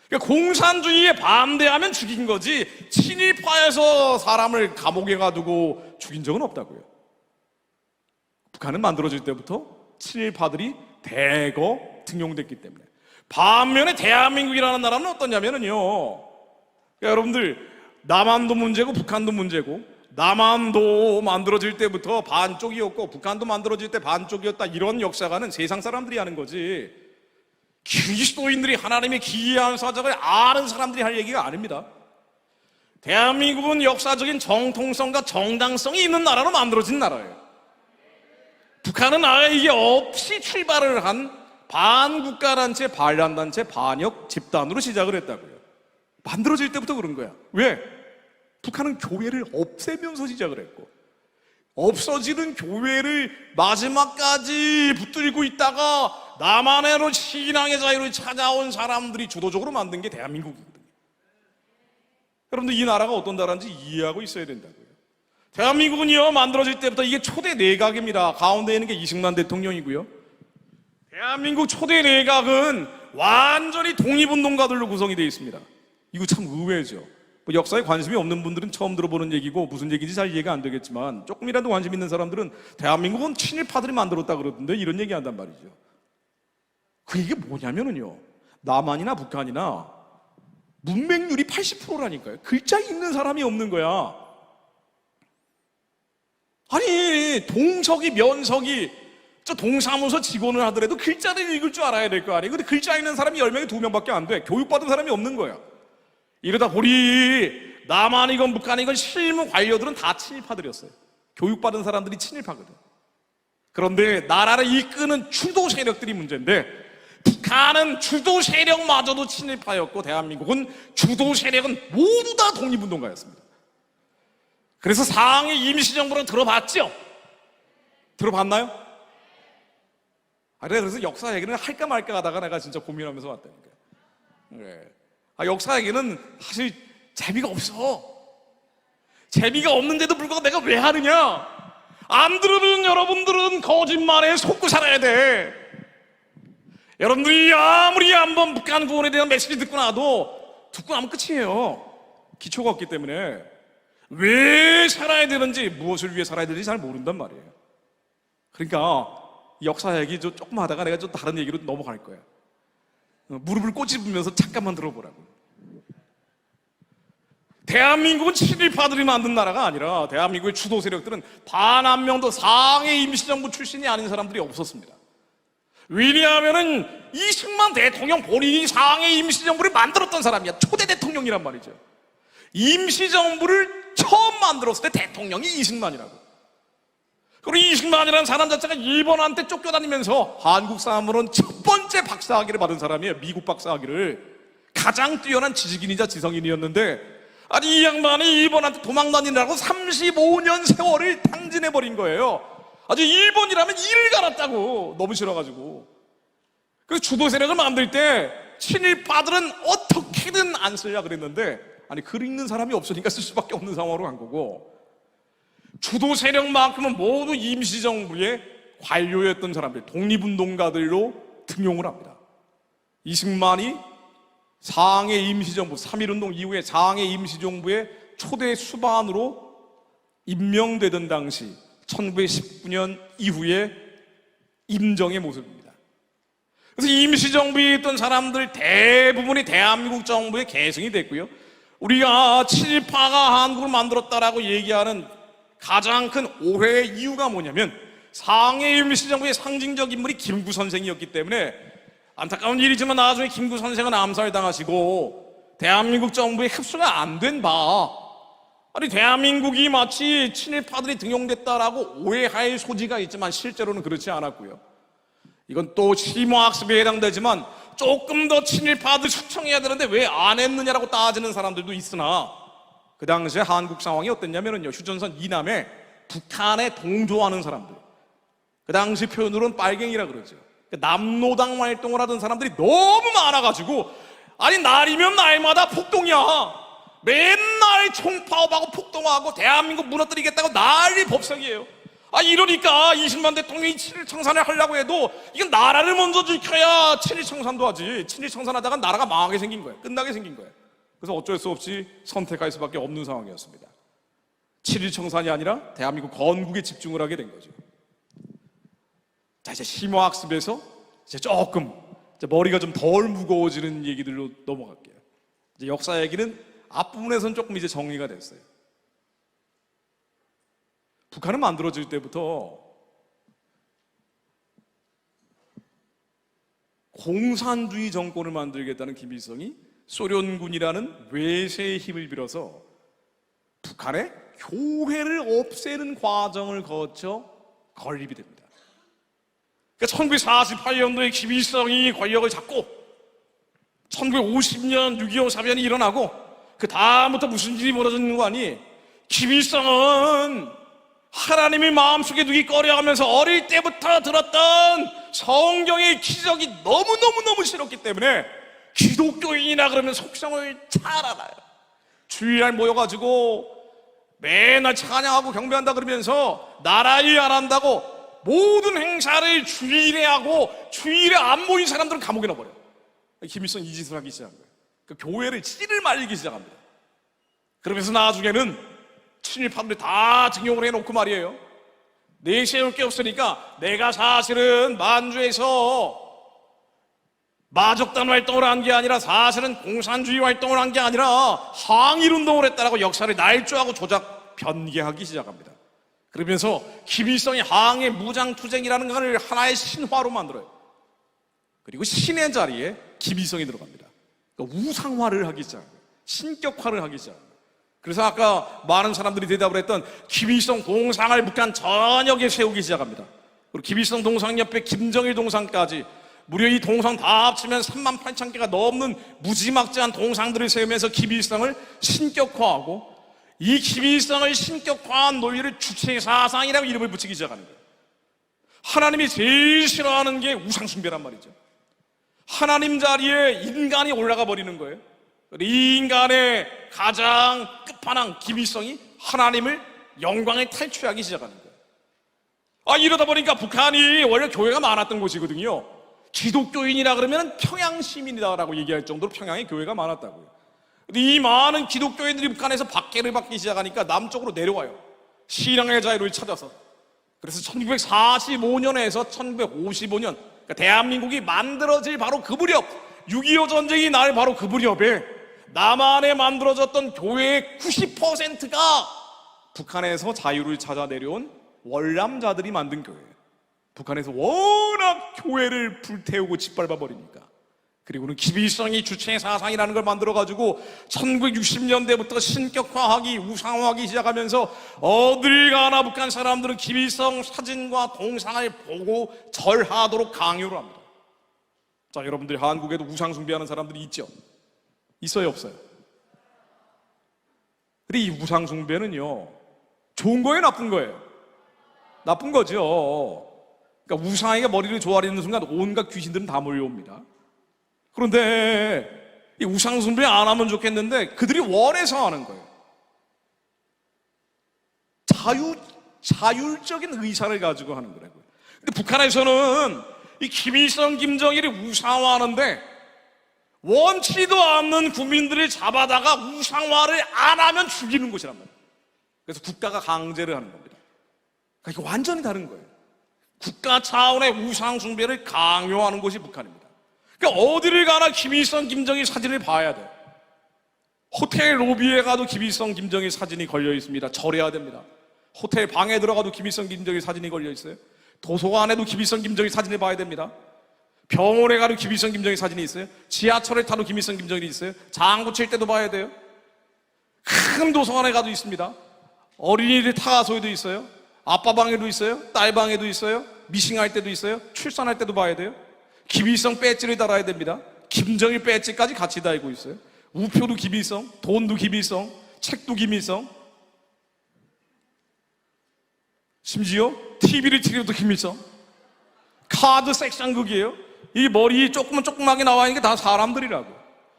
그러니까 공산주의에 반대하면 죽인 거지 친일파에서 사람을 감옥에 가두고 죽인 적은 없다고요. 북한은 만들어질 때부터 친일파들이 대거 등용됐기 때문에. 반면에 대한민국이라는 나라는 어떠냐면요, 그러니까 여러분들 남한도 문제고 북한도 문제고, 남한도 만들어질 때부터 반쪽이었고 북한도 만들어질 때 반쪽이었다, 이런 역사관은 세상 사람들이 하는 거지 그리스도인들이 하나님의 기이한 사적을 아는 사람들이 할 얘기가 아닙니다. 대한민국은 역사적인 정통성과 정당성이 있는 나라로 만들어진 나라예요. 북한은 아예 이게 없이 출발을 한 반국가단체, 반란단체, 반역 집단으로 시작을 했다고요. 만들어질 때부터 그런 거야. 왜? 북한은 교회를 없애면서 시작을 했고, 없어지는 교회를 마지막까지 붙들고 있다가 남한으로 신앙의 자유를 찾아온 사람들이 주도적으로 만든 게 대한민국이거든요. 여러분들 이 나라가 어떤 나라인지 이해하고 있어야 된다고요. 대한민국은요, 만들어질 때부터 이게 초대 내각입니다. 가운데 있는 게 이승만 대통령이고요. 대한민국 초대 내각은 완전히 독립운동가들로 구성이 되어 있습니다. 이거 참 의외죠. 뭐 역사에 관심이 없는 분들은 처음 들어보는 얘기고 무슨 얘기인지 잘 이해가 안 되겠지만 조금이라도 관심 있는 사람들은 대한민국은 친일파들이 만들었다 그러던데 이런 얘기 한단 말이죠. 그 이게 뭐냐면은요, 남한이나 북한이나 문맹률이 80%라니까요. 글자 읽는 사람이 없는 거야. 아니, 동석이, 면석이, 저 동사무소 직원을 하더라도 글자를 읽을 줄 알아야 될 거 아니에요. 근데 글자 읽는 사람이 10명에 2명밖에 안 돼. 교육받은 사람이 없는 거야. 이러다 보니 남한이건 북한이건 실무 관료들은 다 친일파들이었어요. 교육받은 사람들이 친일파거든. 그런데 나라를 이끄는 주도 세력들이 문제인데, 북한은 주도 세력마저도 친일파였고 대한민국은 주도 세력은 모두 다 독립운동가였습니다. 그래서 상해 임시정부를 들어봤죠? 들어봤나요? 그래서 역사 얘기는 할까 말까 하다가 내가 진짜 고민하면서 왔다니까요. 네. 역사 얘기는 사실 재미가 없어. 재미가 없는데도 불구하고 내가 왜 하느냐? 안 들으면 여러분들은 거짓말에 속고 살아야 돼. 여러분들이 아무리 한번 북한 구원에 대한 메시지 듣고 나도 듣고 나면 끝이에요. 기초가 없기 때문에 왜 살아야 되는지, 무엇을 위해 살아야 되는지 잘 모른단 말이에요. 그러니까 역사 얘기 조금 하다가 내가 좀 다른 얘기로 넘어갈 거야. 무릎을 꼬집으면서 잠깐만 들어보라고. 대한민국은 친일파들이 만든 나라가 아니라 대한민국의 주도 세력들은 단 한 명도 상해 임시정부 출신이 아닌 사람들이 없었습니다. 왜냐하면은 이승만 대통령 본인이 상해 임시정부를 만들었던 사람이야. 초대 대통령이란 말이죠. 임시정부를 처음 만들었을 때 대통령이 이승만이라고. 그리고 이승만이라는 사람 자체가 일본한테 쫓겨다니면서 한국 사람으로는 첫 번째 박사학위를 받은 사람이에요. 미국 박사학위를. 가장 뛰어난 지식인이자 지성인이었는데, 아니 이 양반이 일본한테 도망다니느라고 35년 세월을 탕진해버린 거예요. 아주 일본이라면 이를 갈았다고. 너무 싫어가지고. 그래서 주도 세력을 만들 때 친일파들은 어떻게든 안 쓰려 그랬는데, 아니 글 읽는 사람이 없으니까 쓸 수밖에 없는 상황으로 간 거고, 주도 세력만큼은 모두 임시정부의 관료였던 사람들, 독립운동가들로 등용을 합니다. 이승만이 상해 임시정부, 3.1운동 이후에 상해 임시정부의 초대 수반으로 임명되던 당시 1919년 이후에 임정의 모습입니다. 그래서 임시정부에 있던 사람들 대부분이 대한민국 정부의 계승이 됐고요. 우리가 친일파가 한국을 만들었다라고 얘기하는 가장 큰 오해의 이유가 뭐냐면, 상해 임시정부의 상징적 인물이 김구 선생이었기 때문에, 안타까운 일이지만 나중에 김구 선생은 암살당하시고 대한민국 정부에 흡수가 안 된 바, 아니 대한민국이 마치 친일파들이 등용됐다라고 오해할 소지가 있지만 실제로는 그렇지 않았고요. 이건 또 심화학습에 해당되지만 조금 더 친일파들 숙청해야 되는데 왜 안 했느냐라고 따지는 사람들도 있으나, 그 당시에 한국 상황이 어땠냐면요, 휴전선 이남에 북한에 동조하는 사람들, 그 당시 표현으로는 빨갱이라 그러죠. 남노당 활동을 하던 사람들이 너무 많아가지고, 아니 날이면 날마다 폭동이야. 맨날 총파업하고 폭동하고 대한민국 무너뜨리겠다고 난리 법석이에요. 이러니까 이승만 대통령이 친일청산을 하려고 해도 이건 나라를 먼저 지켜야 친일청산도 하지. 친일청산하다가 나라가 망하게 생긴 거예요. 끝나게 생긴 거예요. 그래서 어쩔 수 없이 선택할 수밖에 없는 상황이었습니다. 친일청산이 아니라 대한민국 건국에 집중을 하게 된 거죠. 자, 이제 심화학습에서 이제 조금 이제 머리가 좀 덜 무거워지는 얘기들로 넘어갈게요. 이제 역사 얘기는 앞부분에서는 조금 이제 정리가 됐어요. 북한은 만들어질 때부터 공산주의 정권을 만들겠다는 김일성이 소련군이라는 외세의 힘을 빌어서 북한의 교회를 없애는 과정을 거쳐 건립이 됩니다. 그러니까 1948년도에 김일성이 권력을 잡고 1950년 6.25 사변이 일어나고 그 다음부터 무슨 일이 벌어졌는 거 아니? 김일성은 하나님이 마음속에 두기 꺼려하면서 어릴 때부터 들었던 성경의 기적이 너무너무 싫었기 때문에 기독교인이라 그러면 속성을 잘 알아요. 주일날 모여가지고 맨날 찬양하고 경배한다 그러면서 나라 일 안 한다고 모든 행사를 주일에 하고 주일에 안 모인 사람들은 감옥에 넣어버려요. 김일성 이 짓을 하기 시작한 거예요. 그 교회를 찌를 말리기 시작합니다. 그러면서 나중에는 친일파들이 다 등용을 해놓고 말이에요. 내세울 게 없으니까 내가 사실은 만주에서 마적단 활동을 한 게 아니라 사실은 공산주의 활동을 한 게 아니라 항일운동을 했다라고 역사를 날조하고 조작 변개하기 시작합니다. 그러면서 김일성이 항해 무장투쟁이라는 것을 하나의 신화로 만들어요. 그리고 신의 자리에 김일성이 들어갑니다. 그러니까 우상화를 하기 시작합니다. 신격화를 하기 시작합니다. 그래서 아까 많은 사람들이 대답을 했던 김일성 동상을 북한 전역에 세우기 시작합니다. 그리고 김일성 동상 옆에 김정일 동상까지 무려 이 동상 다 합치면 38,000개가 넘는 무지막지한 동상들을 세우면서 김일성을 신격화하고 이 김일성을 신격화한 논리를 주체사상이라고 이름을 붙이기 시작하는 거예요. 하나님이 제일 싫어하는 게 우상숭배란 말이죠. 하나님 자리에 인간이 올라가 버리는 거예요. 이 인간의 가장 끝판왕 김일성이 하나님을 영광에 탈취하기 시작하는 거예요. 이러다 보니까 북한이 원래 교회가 많았던 곳이거든요. 기독교인이라 그러면 평양 시민이다라고 얘기할 정도로 평양에 교회가 많았다고요. 이 많은 기독교인들이 북한에서 박해를 받기 시작하니까 남쪽으로 내려와요. 신앙의 자유를 찾아서. 그래서 1945년에서 1955년 그러니까 대한민국이 만들어질 바로 그 무렵 6.25 전쟁이 날 바로 그 무렵에 남한에 만들어졌던 교회의 90%가 북한에서 자유를 찾아 내려온 월남자들이 만든 교회예요. 북한에서 워낙 교회를 불태우고 짓밟아 버리니까. 그리고는 김일성이 주체 사상이라는 걸 만들어가지고 1960년대부터 신격화하기, 우상화하기 시작하면서 어딜 가나 북한 사람들은 김일성 사진과 동상을 보고 절하도록 강요를 합니다. 자, 여러분들 한국에도 우상 숭배하는 사람들이 있죠? 있어요, 없어요? 근데 이 우상 숭배는요, 좋은 거예요, 나쁜 거예요? 나쁜 거죠. 그러니까 우상에게 머리를 조아리는 순간 온갖 귀신들은 다 몰려옵니다. 그런데 이 우상 숭배 안 하면 좋겠는데 그들이 원해서 하는 거예요. 자율적인 의사를 가지고 하는 거라고요. 근데 북한에서는 이 김일성, 김정일이 우상화하는데 원치도 않는 국민들을 잡아다가 우상화를 안 하면 죽이는 곳이란 말이에요. 그래서 국가가 강제를 하는 겁니다. 그러니까 이게 완전히 다른 거예요. 국가 차원의 우상 숭배를 강요하는 곳이 북한입니다. 그러니까 어디를 가나 김일성, 김정일 사진을 봐야 돼요. 호텔 로비에 가도 김일성, 김정일 사진이 걸려 있습니다. 절해야 됩니다. 호텔 방에 들어가도 김일성, 김정일 사진이 걸려 있어요. 도서관에도 김일성, 김정일 사진을 봐야 됩니다. 병원에 가도 김일성, 김정일 사진이 있어요. 지하철을 타도 김일성, 김정일이 있어요. 장구 칠 때도 봐야 돼요. 큰 도서관에 가도 있습니다. 어린이들 타가소에도 있어요. 아빠 방에도 있어요. 딸 방에도 있어요. 미싱할 때도 있어요. 출산할 때도 봐야 돼요. 김일성 배지를 달아야 됩니다. 김정일 배지까지 같이 달고 있어요. 우표도 김일성, 돈도 김일성, 책도 김일성, 심지어 TV를 틀어도 김일성. 카드 섹션극이에요. 이 머리 조그맣게 나와 있는 게 다 사람들이라고.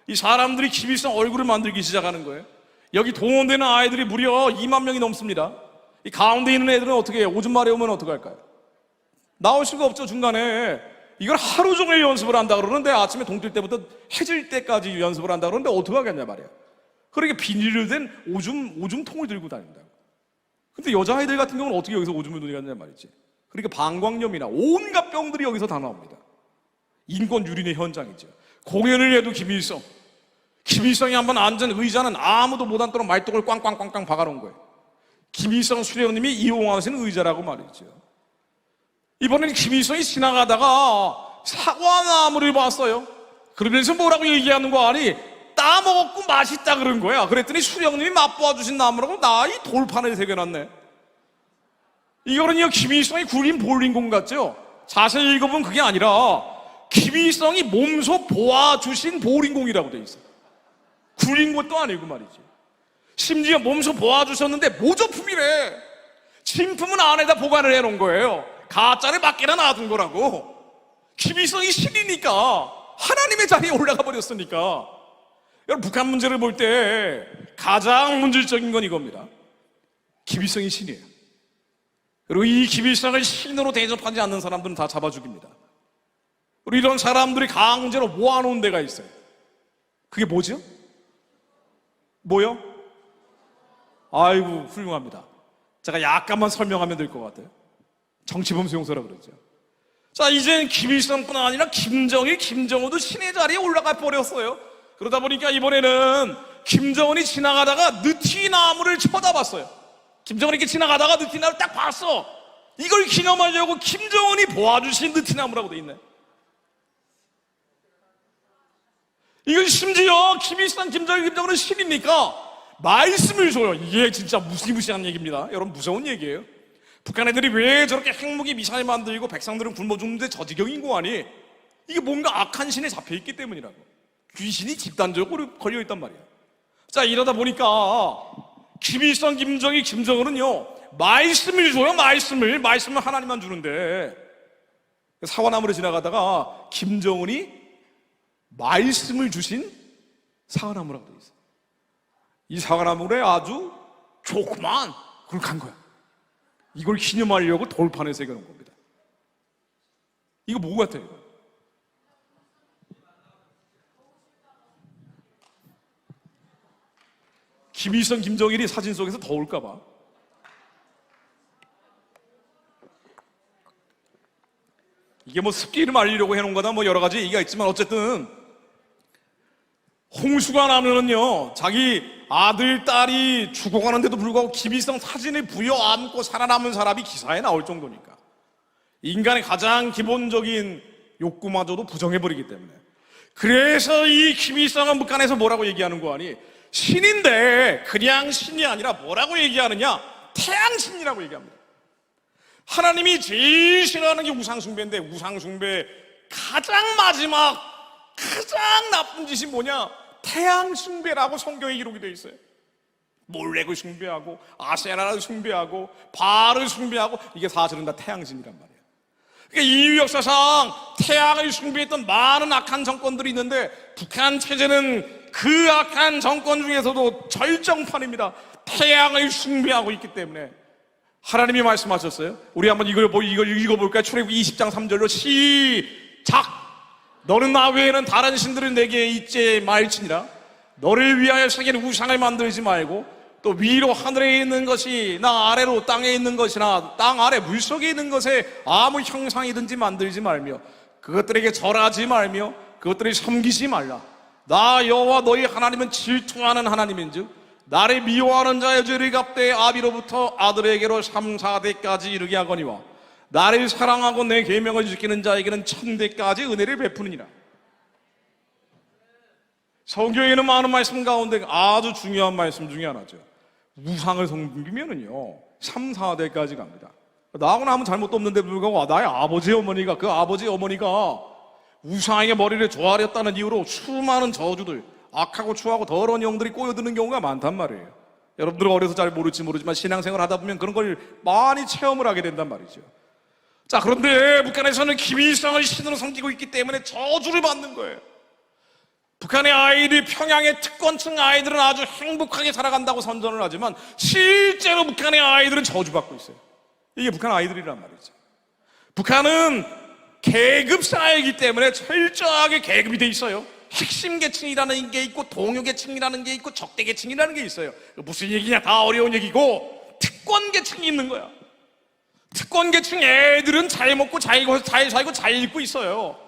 이 사람들이 김일성 얼굴을 만들기 시작하는 거예요. 여기 동원되는 아이들이 무려 2만 명이 넘습니다. 이 가운데 있는 애들은 어떻게 해요? 오줌 마려우면 어떡할까요? 나올 수가 없죠, 중간에. 이걸 하루 종일 연습을 한다 그러는데 아침에 동 뜰 때부터 해질 때까지 연습을 한다 그러는데 어떻게 하겠냐 말이야. 그렇게 비닐을 된 오줌통을 들고 다닌다. 근데 여자아이들 같은 경우는 어떻게 여기서 오줌을 들이겠냐 말이지. 그러니까 방광염이나 온갖 병들이 여기서 다 나옵니다. 인권 유린의 현장이죠. 공연을 해도 김일성이 한번 앉은 의자는 아무도 못 앉도록 말똥을 꽝꽝꽝꽝 박아놓은 거예요. 김일성 수령님이 이용하시는 의자라고 말이죠. 이번에는 김일성이 지나가다가 사과나무를 봤어요. 그러면서 뭐라고 얘기하는 거 아니? 따먹었고 맛있다 그런 거야. 그랬더니 수령님이 맛보아 주신 나무라고 나 이 돌판을 새겨놨네. 이거는요, 김일성이 굴린 볼링공 같죠? 자세히 읽어보면 그게 아니라 김일성이 몸소 보아주신 볼링공이라고 돼 있어요. 굴린 것도 아니고 말이지. 심지어 몸소 보아주셨는데 모조품이래. 진품은 안에다 보관을 해놓은 거예요. 가짜를 밖에나 놔둔 거라고. 김일성이 신이니까 하나님의 자리에 올라가 버렸으니까. 여러분, 북한 문제를 볼 때 가장 본질적인 건 이겁니다. 김일성이 신이에요. 그리고 이 김일성을 신으로 대접하지 않는 사람들은 다 잡아 죽입니다. 우리 이런 사람들이 강제로 모아놓은 데가 있어요. 그게 뭐죠? 뭐요? 아이고, 훌륭합니다. 제가 약간만 설명하면 될 것 같아요. 정치범 수용소라 그러죠. 자, 이젠 김일성뿐 아니라 김정일, 김정은도 신의 자리에 올라가 버렸어요. 그러다 보니까 이번에는 김정은이 지나가다가 느티나무를 쳐다봤어요. 김정은이 이렇게 지나가다가 느티나무를 딱 봤어. 이걸 기념하려고 김정은이 보아주신 느티나무라고 돼 있네. 이건 심지어 김일성, 김정일, 김정은은 신이니까 말씀을 줘요. 이게 진짜 무시무시한 얘기입니다. 여러분, 무서운 얘기예요. 북한 애들이 왜 저렇게 핵무기 미사일 만들고 백성들은 굶어 죽는데 저 지경인 거 아니? 이게 뭔가 악한 신에 잡혀있기 때문이라고. 귀신이 집단적으로 걸려있단 말이에요. 자, 이러다 보니까 김일성, 김정일, 김정은은요, 말씀을 줘요. 말씀을 하나님만 주는데, 사과나무를 지나가다가 김정은이 말씀을 주신 사과나무라고 되어 있어요. 이 사과나무에 아주 조그만 그걸 간 거야. 이걸 기념하려고 돌판에 새겨놓은 겁니다. 이거 뭐 같아요? 이거? 김일성, 김정일이 사진 속에서 더울까봐. 이게 뭐 습기를 말리려고 해놓은 거다 뭐 여러 가지 얘기가 있지만 어쨌든 홍수가 나면은요, 자기 아들, 딸이 죽어가는데도 불구하고 김일성 사진을 부여안고 살아남은 사람이 기사에 나올 정도니까 인간의 가장 기본적인 욕구마저도 부정해버리기 때문에. 그래서 이 김일성은 북한에서 뭐라고 얘기하는 거 아니? 신인데 그냥 신이 아니라 뭐라고 얘기하느냐? 태양신이라고 얘기합니다. 하나님이 제일 싫어하는 게 우상숭배인데, 우상숭배 가장 마지막 가장 나쁜 짓이 뭐냐? 태양숭배라고 성경에 기록이 되어 있어요. 몰렉을 숭배하고 아세라를 숭배하고 바알을 숭배하고, 이게 사실은 다 태양신이란 말이에요. 그러니까 인류 역사상 태양을 숭배했던 많은 악한 정권들이 있는데 북한 체제는 그 악한 정권 중에서도 절정판입니다. 태양을 숭배하고 있기 때문에 하나님이 말씀하셨어요. 우리 한번 이걸 읽어볼까요? 출애굽기 20장 3절로 시작. 너는 나 외에는 다른 신들을 내게 있지 말지니라. 너를 위하여 새긴 우상을 만들지 말고, 또 위로 하늘에 있는 것이 나 아래로 땅에 있는 것이나 땅 아래 물속에 있는 것에 아무 형상이든지 만들지 말며 그것들에게 절하지 말며 그것들을 섬기지 말라. 나 여호와 너희 하나님은 질투하는 하나님인즉 나를 미워하는 자의 죄를 갚되 아비로부터 아들에게로 3, 4대까지 이르게 하거니와 나를 사랑하고 내 계명을 지키는 자에게는 1000대까지 은혜를 베푸느니라. 성경에는 많은 말씀 가운데 아주 중요한 말씀 중에 하나죠. 우상을 섬기면은요 3, 4대까지 갑니다. 나하고 남은 잘못도 없는데 불구하고 나의 아버지 어머니가, 그 아버지 어머니가 우상의 머리를 조아렸다는 이유로 수많은 저주들, 악하고 추하고 더러운 영들이 꼬여드는 경우가 많단 말이에요. 여러분들은 어려서 잘 모를지 모르지만 신앙생활 하다 보면 그런 걸 많이 체험을 하게 된단 말이죠. 자, 그런데 북한에서는 김일성을 신으로 섬기고 있기 때문에 저주를 받는 거예요. 북한의 아이들, 평양의 특권층 아이들은 아주 행복하게 살아간다고 선전을 하지만 실제로 북한의 아이들은 저주받고 있어요. 이게 북한 아이들이란 말이죠. 북한은 계급 사회이기 때문에 철저하게 계급이 돼 있어요. 핵심 계층이라는 게 있고 동요 계층이라는 게 있고 적대 계층이라는 게 있어요. 무슨 얘기냐? 다 어려운 얘기고 특권 계층이 있는 거야. 특권 계층 애들은 잘 먹고 잘 살고 잘 입고 있어요.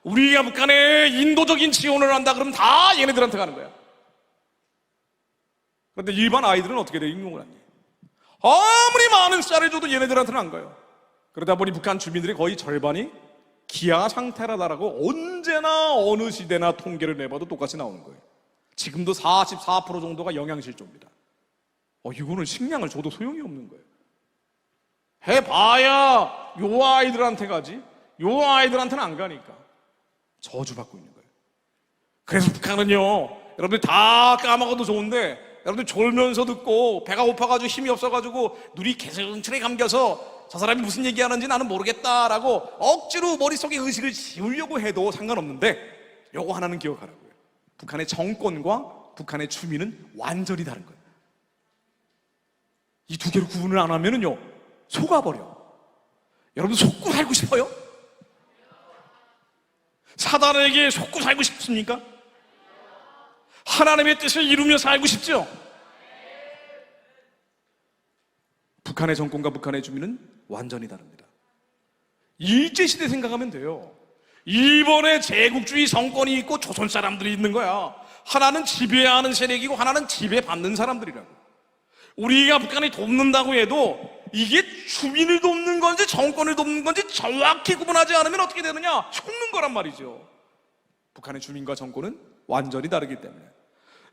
우리가 북한에 인도적인 지원을 한다 그러면 다 얘네들한테 가는 거야. 그런데 일반 아이들은 어떻게 돼? 인공을 하니? 아무리 많은 쌀을 줘도 얘네들한테는 안 가요. 그러다 보니 북한 주민들의 거의 절반이 기아 상태라다라고 언제나 어느 시대나 통계를 내봐도 똑같이 나오는 거예요. 지금도 44% 정도가 영양실조입니다. 이거는 식량을 줘도 소용이 없는 거예요. 해봐야 요 아이들한테 가지 요 아이들한테는 안 가니까 저주받고 있는 거예요. 그래서 북한은요, 여러분들 다 까먹어도 좋은데 여러분들 졸면서 듣고 배가 고파가지고 힘이 없어가지고 눈이 개슬근슬에 감겨서 저 사람이 무슨 얘기하는지 나는 모르겠다라고 억지로 머릿속에 의식을 지우려고 해도 상관없는데 요거 하나는 기억하라고요. 북한의 정권과 북한의 주민은 완전히 다른 거예요. 이 두 개를 구분을 안 하면은요 속아버려. 여러분 속고 살고 싶어요? 사단에게 속고 살고 싶습니까? 하나님의 뜻을 이루며 살고 싶죠? 북한의 정권과 북한의 주민은 완전히 다릅니다. 일제시대 생각하면 돼요. 일본의 제국주의 정권이 있고 조선 사람들이 있는 거야. 하나는 지배하는 세력이고 하나는 지배받는 사람들이라고. 우리가 북한을 돕는다고 해도 이게 주민을 돕는 건지 정권을 돕는 건지 정확히 구분하지 않으면 어떻게 되느냐? 죽는 거란 말이죠. 북한의 주민과 정권은 완전히 다르기 때문에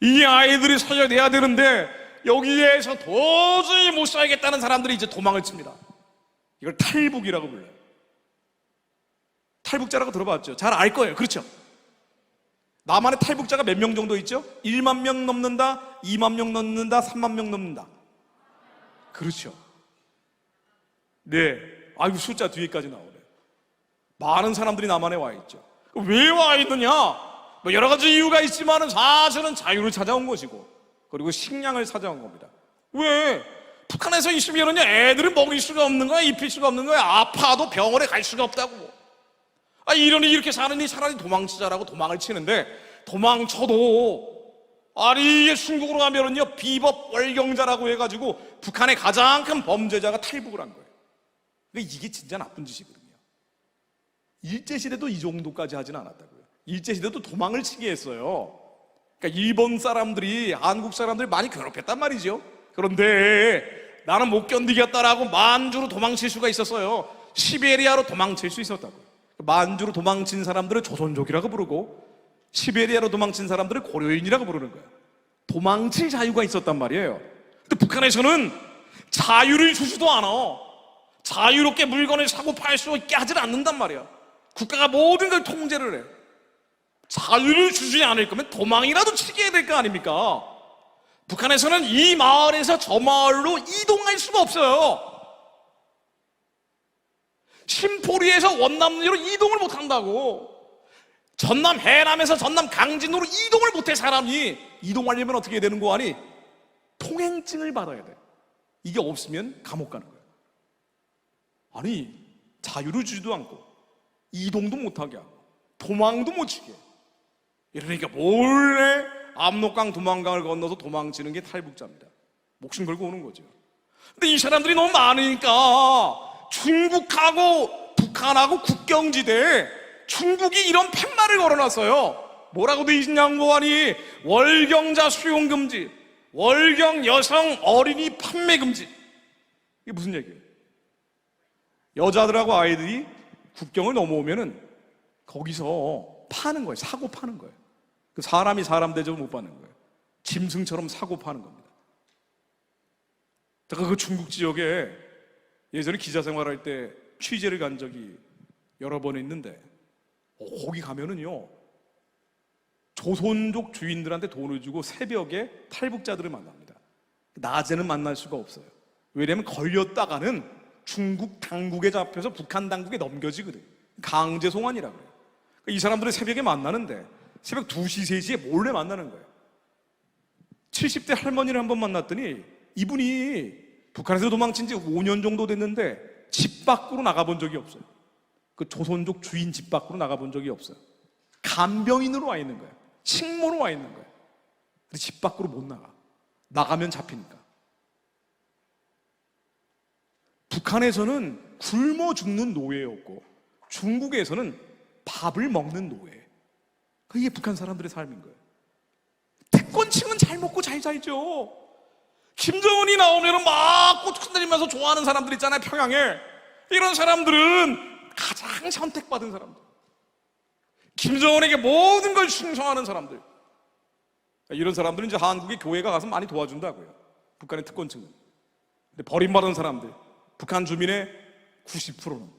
이 아이들이 살려내야 되는데 여기에서 도저히 못 살겠다는 사람들이 이제 도망을 칩니다. 이걸 탈북이라고 불러요. 탈북자라고 들어봤죠? 잘 알 거예요. 그렇죠? 남한의 탈북자가 몇 명 정도 있죠? 1만 명 넘는다, 2만 명 넘는다, 3만 명 넘는다. 그렇죠. 네. 아이고, 숫자 뒤에까지 나오네. 많은 사람들이 남한에 와 있죠. 왜 와 있느냐? 뭐 여러 가지 이유가 있지만 사실은 자유를 찾아온 것이고, 그리고 식량을 찾아온 겁니다. 왜? 북한에서 있으면은요, 애들은 먹일 수가 없는 거야, 입힐 수가 없는 거야. 아파도 병원에 갈 수가 없다고. 이러니 이렇게 사느니 차라리 도망치자라고 도망을 치는데, 도망쳐도 아니 중국으로 가면은요 비법 월경자라고 해가지고 북한의 가장 큰 범죄자가 탈북을 한 거예요. 그러니까 이게 진짜 나쁜 짓이거든요. 일제시대도 이 정도까지 하진 않았다고요. 일제시대도 도망을 치게 했어요. 그러니까 일본 사람들이 한국 사람들 많이 괴롭혔단 말이죠. 그런데 나는 못 견디겠다라고 만주로 도망칠 수가 있었어요. 시베리아로 도망칠 수 있었다고요. 만주로 도망친 사람들을 조선족이라고 부르고 시베리아로 도망친 사람들을 고려인이라고 부르는 거예요. 도망칠 자유가 있었단 말이에요. 근데 북한에서는 자유를 주지도 않아. 자유롭게 물건을 사고 팔 수 있게 하질 않는단 말이야. 국가가 모든 걸 통제를 해. 자유를 주지 않을 거면 도망이라도 치게 해야 될 거 아닙니까? 북한에서는 이 마을에서 저 마을로 이동할 수가 없어요. 신포리에서 원남리로 이동을 못 한다고. 전남 해남에서 전남 강진으로 이동을 못해. 사람이 이동하려면 어떻게 해야 되는 거 아니? 통행증을 받아야 돼. 이게 없으면 감옥 가는 거야. 아니 자유를 주지도 않고 이동도 못하게 하고 도망도 못 치게. 이러니까 몰래 압록강 두만강을 건너서 도망치는 게 탈북자입니다. 목숨 걸고 오는 거죠. 근데 이 사람들이 너무 많으니까 중국하고 북한하고 국경지대에 중국이 이런 팻말을 걸어놨어요. 뭐라고 돼 있냐고 하니 월경자 수용 금지, 월경 여성 어린이 판매 금지. 이게 무슨 얘기예요? 여자들하고 아이들이 국경을 넘어오면은 거기서 파는 거예요. 사고 파는 거예요. 그 사람이 사람 대접을 못 받는 거예요. 짐승처럼 사고 파는 겁니다. 제가 그 중국 지역에 예전에 기자 생활할 때 취재를 간 적이 여러 번 있는데 거기 가면은요 조선족 주인들한테 돈을 주고 새벽에 탈북자들을 만납니다. 낮에는 만날 수가 없어요. 왜냐면 걸렸다가는 중국 당국에 잡혀서 북한 당국에 넘겨지거든. 강제 송환이라고 그래요. 이 사람들은 새벽에 만나는데 새벽 2시, 3시에 몰래 만나는 거예요. 70대 할머니를 한번 만났더니 이분이 북한에서 도망친 지 5년 정도 됐는데 집 밖으로 나가본 적이 없어요. 그 조선족 주인 집 밖으로 나가본 적이 없어요. 간병인으로 와 있는 거예요. 식모로 와 있는 거예요. 근데 집 밖으로 못 나가. 나가면 잡히니까. 북한에서는 굶어 죽는 노예였고 중국에서는 밥을 먹는 노예. 이게 북한 사람들의 삶인 거예요. 태권층은 잘 먹고 잘 살죠. 김정은이 나오면 막 꽃 흔들리면서 좋아하는 사람들 있잖아요. 평양에. 이런 사람들은 가장 선택받은 사람들, 김정은에게 모든 걸 충성하는 사람들. 이런 사람들은 이제 한국의 교회가 가서 많이 도와준다고요. 북한의 특권층은. 근데 버림받은 사람들, 북한 주민의 90%는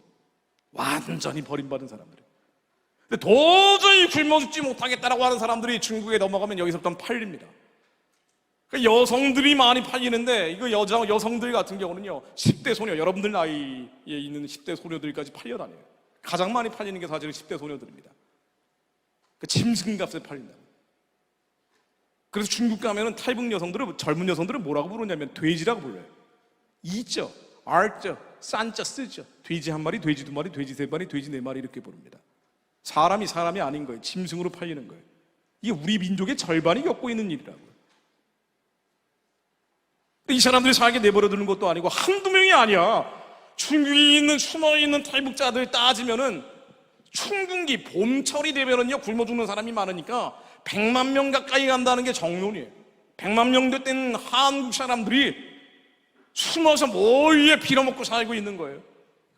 완전히 버림받은 사람들. 근데 도저히 굶어 죽지 못하겠다라고 하는 사람들이 중국에 넘어가면 여기서부터 팔립니다. 그러니까 여성들이 많이 팔리는데 이거 여성들 같은 경우는요 10대 소녀, 여러분들 나이에 있는 10대 소녀들까지 팔려다녀요. 가장 많이 팔리는 게 사실은 10대 소녀들입니다. 그러니까 짐승값에 팔린다. 그래서 중국 가면은 탈북 여성들은, 젊은 여성들은 뭐라고 부르냐면 돼지라고 불러요. 이죠, 알죠, 싼죠, 쓰죠. 돼지 한 마리, 돼지 두 마리, 돼지 세 마리, 돼지 네 마리 이렇게 부릅니다. 사람이 아닌 거예요. 짐승으로 팔리는 거예요. 이게 우리 민족의 절반이 겪고 있는 일이라고요. 이 사람들이 살게 내버려두는 것도 아니고 한두 명이 아니야. 중국에 있는 숨어있는 탈북자들 따지면은 춘궁기 봄철이 되면은요 굶어 죽는 사람이 많으니까 100만 명 가까이 간다는 게 정론이에요. 100만 명 된 한국 사람들이 숨어서 몰래 빌어먹고 살고 있는 거예요.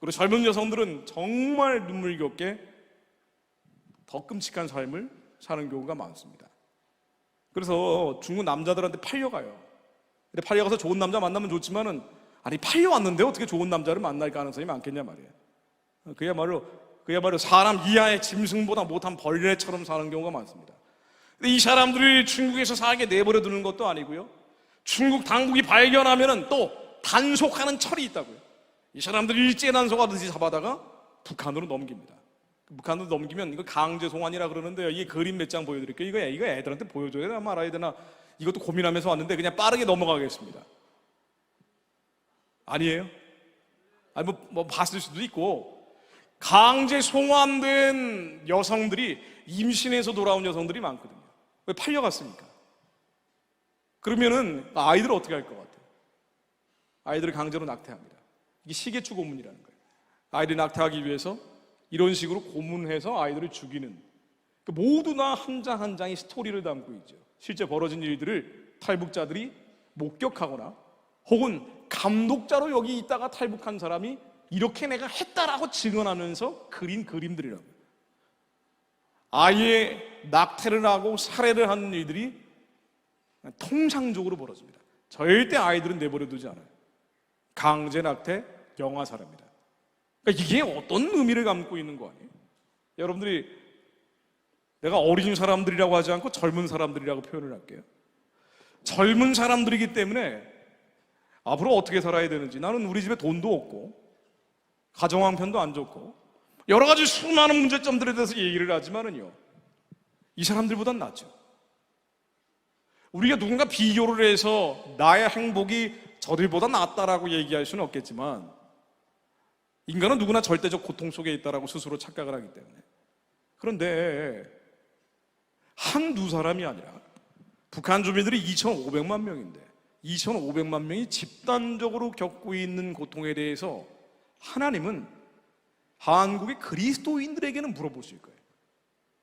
그리고 젊은 여성들은 정말 눈물겹게 더 끔찍한 삶을 사는 경우가 많습니다. 그래서 중국 남자들한테 팔려가요. 근데 팔려가서 좋은 남자 만나면 좋지만은 아니 팔려왔는데 어떻게 좋은 남자를 만날 가능성이 많겠냐 말이에요. 그야말로 사람 이하의 짐승보다 못한 벌레처럼 사는 경우가 많습니다. 근데 이 사람들이 중국에서 살게 내버려 두는 것도 아니고요, 중국 당국이 발견하면은 또 단속하는 철이 있다고요. 이 사람들이 일제 단속하듯이 잡아다가 북한으로 넘깁니다. 북한으로 넘기면 이거 강제 송환이라 그러는데요. 이게 그림 몇 장 보여드릴게요. 이거 애들한테 보여줘야 되나 말아야 되나 이것도 고민하면서 왔는데 그냥 빠르게 넘어가겠습니다. 아니에요? 아니 뭐 봤을 수도 있고, 강제 송환된 여성들이 임신해서 돌아온 여성들이 많거든요. 왜? 팔려갔으니까. 그러면은 아이들을 어떻게 할 것 같아요? 아이들을 강제로 낙태합니다. 이게 시계추 고문이라는 거예요. 아이를 낙태하기 위해서 이런 식으로 고문해서 아이들을 죽이는, 모두나 한 장 한 장의 스토리를 담고 있죠. 실제 벌어진 일들을 탈북자들이 목격하거나 혹은 감독자로 여기 있다가 탈북한 사람이 이렇게 내가 했다라고 증언하면서 그린 그림들이라고요. 아예 낙태를 하고 살해를 하는 일들이 통상적으로 벌어집니다. 절대 아이들은 내버려두지 않아요. 강제 낙태, 영아살해입니다. 그러니까 이게 어떤 의미를 담고 있는 거 아니에요? 여러분들이, 내가 어린 사람들이라고 하지 않고 젊은 사람들이라고 표현을 할게요. 젊은 사람들이기 때문에 앞으로 어떻게 살아야 되는지, 나는 우리 집에 돈도 없고 가정 형편도 안 좋고 여러 가지 수많은 문제점들에 대해서 얘기를 하지만은요, 이 사람들보단 낫죠. 우리가 누군가 비교를 해서 나의 행복이 저들보다 낫다라고 얘기할 수는 없겠지만, 인간은 누구나 절대적 고통 속에 있다라고 스스로 착각을 하기 때문에. 그런데 한두 사람이 아니라 북한 주민들이 2,500만 명인데 2,500만 명이 집단적으로 겪고 있는 고통에 대해서 하나님은 한국의 그리스도인들에게는 물어보실 거예요.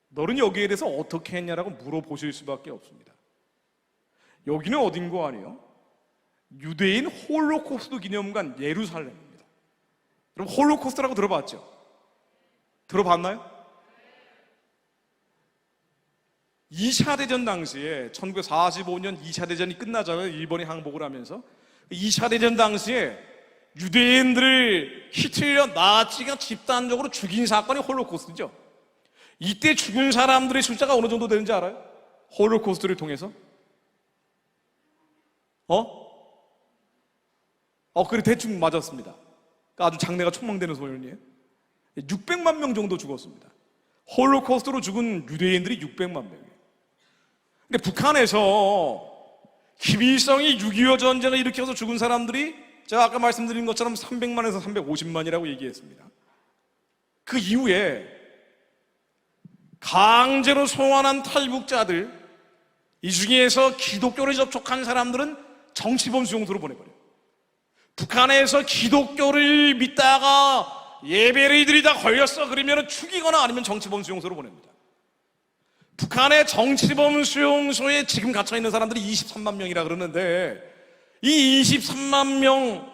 너는 여기에 대해서 어떻게 했냐라고 물어보실 수밖에 없습니다. 여기는 어딘고 아니에요? 유대인 홀로코스트 기념관 예루살렘입니다. 여러분, 홀로코스트라고 들어봤죠? 들어봤나요? 2차 대전 당시에 1945년 2차 대전이 끝나자마자 일본이 항복을 하면서 2차 대전 당시에 유대인들을 히틀러 나치가 집단적으로 죽인 사건이 홀로코스트죠. 이때 죽은 사람들의 숫자가 어느 정도 되는지 알아요? 홀로코스트를 통해서? 그래, 대충 맞았습니다. 아주 장래가 촉망되는 소연이에요. 600만 명 정도 죽었습니다. 홀로코스트로 죽은 유대인들이 600만 명이에요. 근데 북한에서 김일성이 6.25 전쟁을 일으켜서 죽은 사람들이 제가 아까 말씀드린 것처럼 300만에서 350만이라고 얘기했습니다. 그 이후에 강제로 송환한 탈북자들, 이 중에서 기독교를 접촉한 사람들은 정치범 수용소로 보내버려요. 북한에서 기독교를 믿다가 예배를 드리다 걸렸어 그러면 죽이거나 아니면 정치범 수용소로 보냅니다. 북한의 정치범 수용소에 지금 갇혀있는 사람들이 23만 명이라 그러는데, 이 23만 명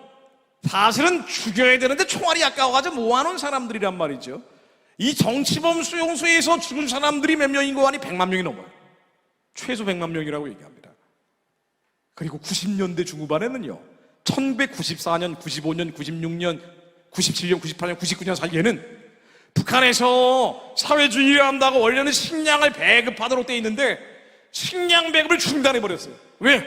사실은 죽여야 되는데 총알이 아까워가지고 모아놓은 사람들이란 말이죠. 이 정치범 수용소에서 죽은 사람들이 몇 명인 거 아니? 100만 명이 넘어요. 최소 100만 명이라고 얘기합니다. 그리고 90년대 중후반에는요, 1994년, 95년, 96년, 97년, 98년, 99년 사이에는 북한에서 사회주의를 한다고 원래는 식량을 배급하도록 돼 있는데 식량 배급을 중단해버렸어요. 왜?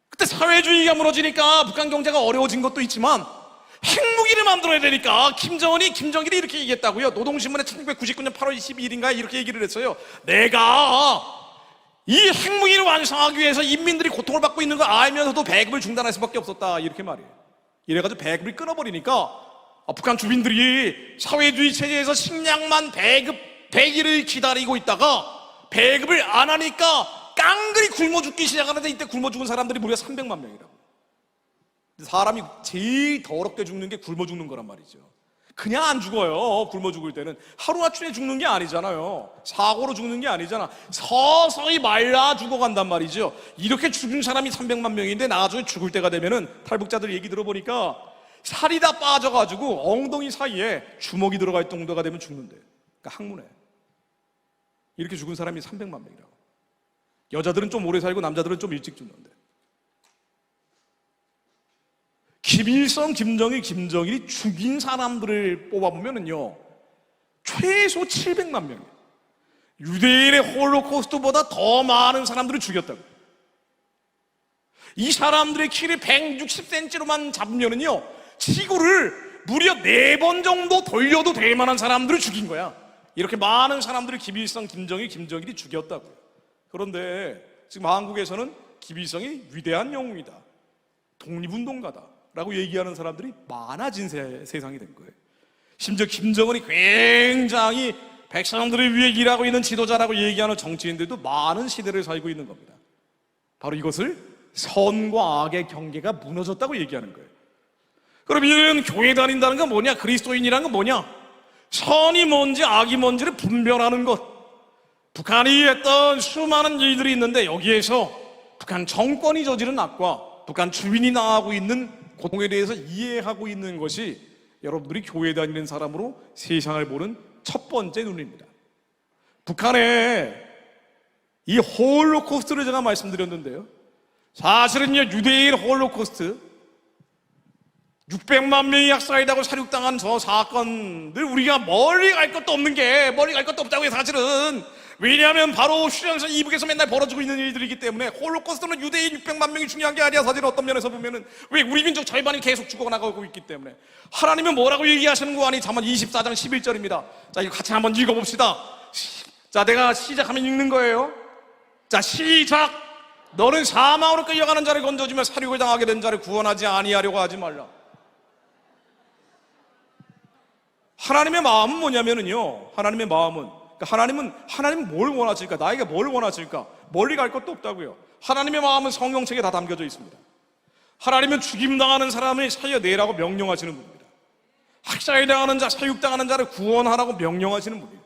그때 사회주의가 무너지니까 북한 경제가 어려워진 것도 있지만 핵무기를 만들어야 되니까 김정일이 이렇게 얘기했다고요. 노동신문에 1999년 8월 22일인가 이렇게 얘기를 했어요. 내가 이 핵무기를 완성하기 위해서 인민들이 고통을 받고 있는 걸 알면서도 배급을 중단할 수밖에 없었다, 이렇게 말이에요. 이래가지고 배급을 끊어버리니까 북한 주민들이 사회주의 체제에서 식량만 배기를 기다리고 있다가 배급을 안 하니까 깡그리 굶어 죽기 시작하는데, 이때 굶어 죽은 사람들이 무려 300만 명이라고. 사람이 제일 더럽게 죽는 게 굶어 죽는 거란 말이죠. 그냥 안 죽어요. 굶어 죽을 때는 하루아침에 죽는 게 아니잖아요. 사고로 죽는 게 아니잖아. 서서히 말라 죽어간단 말이죠. 이렇게 죽은 사람이 300만 명인데 나중에 죽을 때가 되면은 탈북자들 얘기 들어보니까 살이 다 빠져가지고 엉덩이 사이에 주먹이 들어갈 정도가 되면 죽는데, 그러니까 항문에. 이렇게 죽은 사람이 300만 명이라고. 여자들은 좀 오래 살고 남자들은 좀 일찍 죽는데. 김일성, 김정일, 김정일이 죽인 사람들을 뽑아보면은요, 최소 700만 명이에요. 유대인의 홀로코스트보다 더 많은 사람들을 죽였다고. 이 사람들의 키를 160cm로만 잡으면은요, 지구를 무려 4번 정도 돌려도 될 만한 사람들을 죽인 거야. 이렇게 많은 사람들을 김일성, 김정일, 김정일이 죽였다고요. 그런데 지금 한국에서는 김일성이 위대한 영웅이다, 독립운동가다 라고 얘기하는 사람들이 많아진 세상이 된 거예요. 심지어 김정은이 굉장히 백성들을 위해 일하고 있는 지도자라고 얘기하는 정치인들도 많은 시대를 살고 있는 겁니다. 바로 이것을 선과 악의 경계가 무너졌다고 얘기하는 거예요. 그럼 이런 교회 다닌다는 건 뭐냐? 그리스도인이라는 건 뭐냐? 선이 뭔지 악이 뭔지를 분별하는 것. 북한이 했던 수많은 일들이 있는데, 여기에서 북한 정권이 저지른 악과 북한 주민이 당하고 있는 고통에 대해서 이해하고 있는 것이 여러분들이 교회 다니는 사람으로 세상을 보는 첫 번째 눈입니다. 북한의 이 홀로코스트를 제가 말씀드렸는데요, 사실은요, 유대인 홀로코스트 600만 명이 학살당하고 사륙당한 저 사건들, 우리가 멀리 갈 것도 없는 게, 멀리 갈 것도 없다고요, 사실은. 왜냐하면 바로 휴전선 이북에서 맨날 벌어지고 있는 일들이기 때문에. 홀로코스트는 유대인 600만 명이 중요한 게 아니야. 사실 어떤 면에서 보면은, 왜 우리 민족 절반이 계속 죽어나가고 있기 때문에. 하나님은 뭐라고 얘기하시는 거 아니? 잠언 24장 11절입니다 자, 이거 같이 한번 읽어봅시다. 자, 내가 시작하면 읽는 거예요. 자, 시작. 너는 사망으로 끌려가는 자를 건져주며 사륙을 당하게 된 자를 구원하지 아니하려고 하지 말라. 하나님의 마음은 뭐냐면은요, 하나님의 마음은, 하나님은 뭘 원하실까? 나에게 뭘 원하실까? 멀리 갈 것도 없다고요. 하나님의 마음은 성경책에 다 담겨져 있습니다. 하나님은 죽임당하는 사람을 살려내라고 명령하시는 분입니다. 학살당하는 자, 사육당하는 자를 구원하라고 명령하시는 분이에요.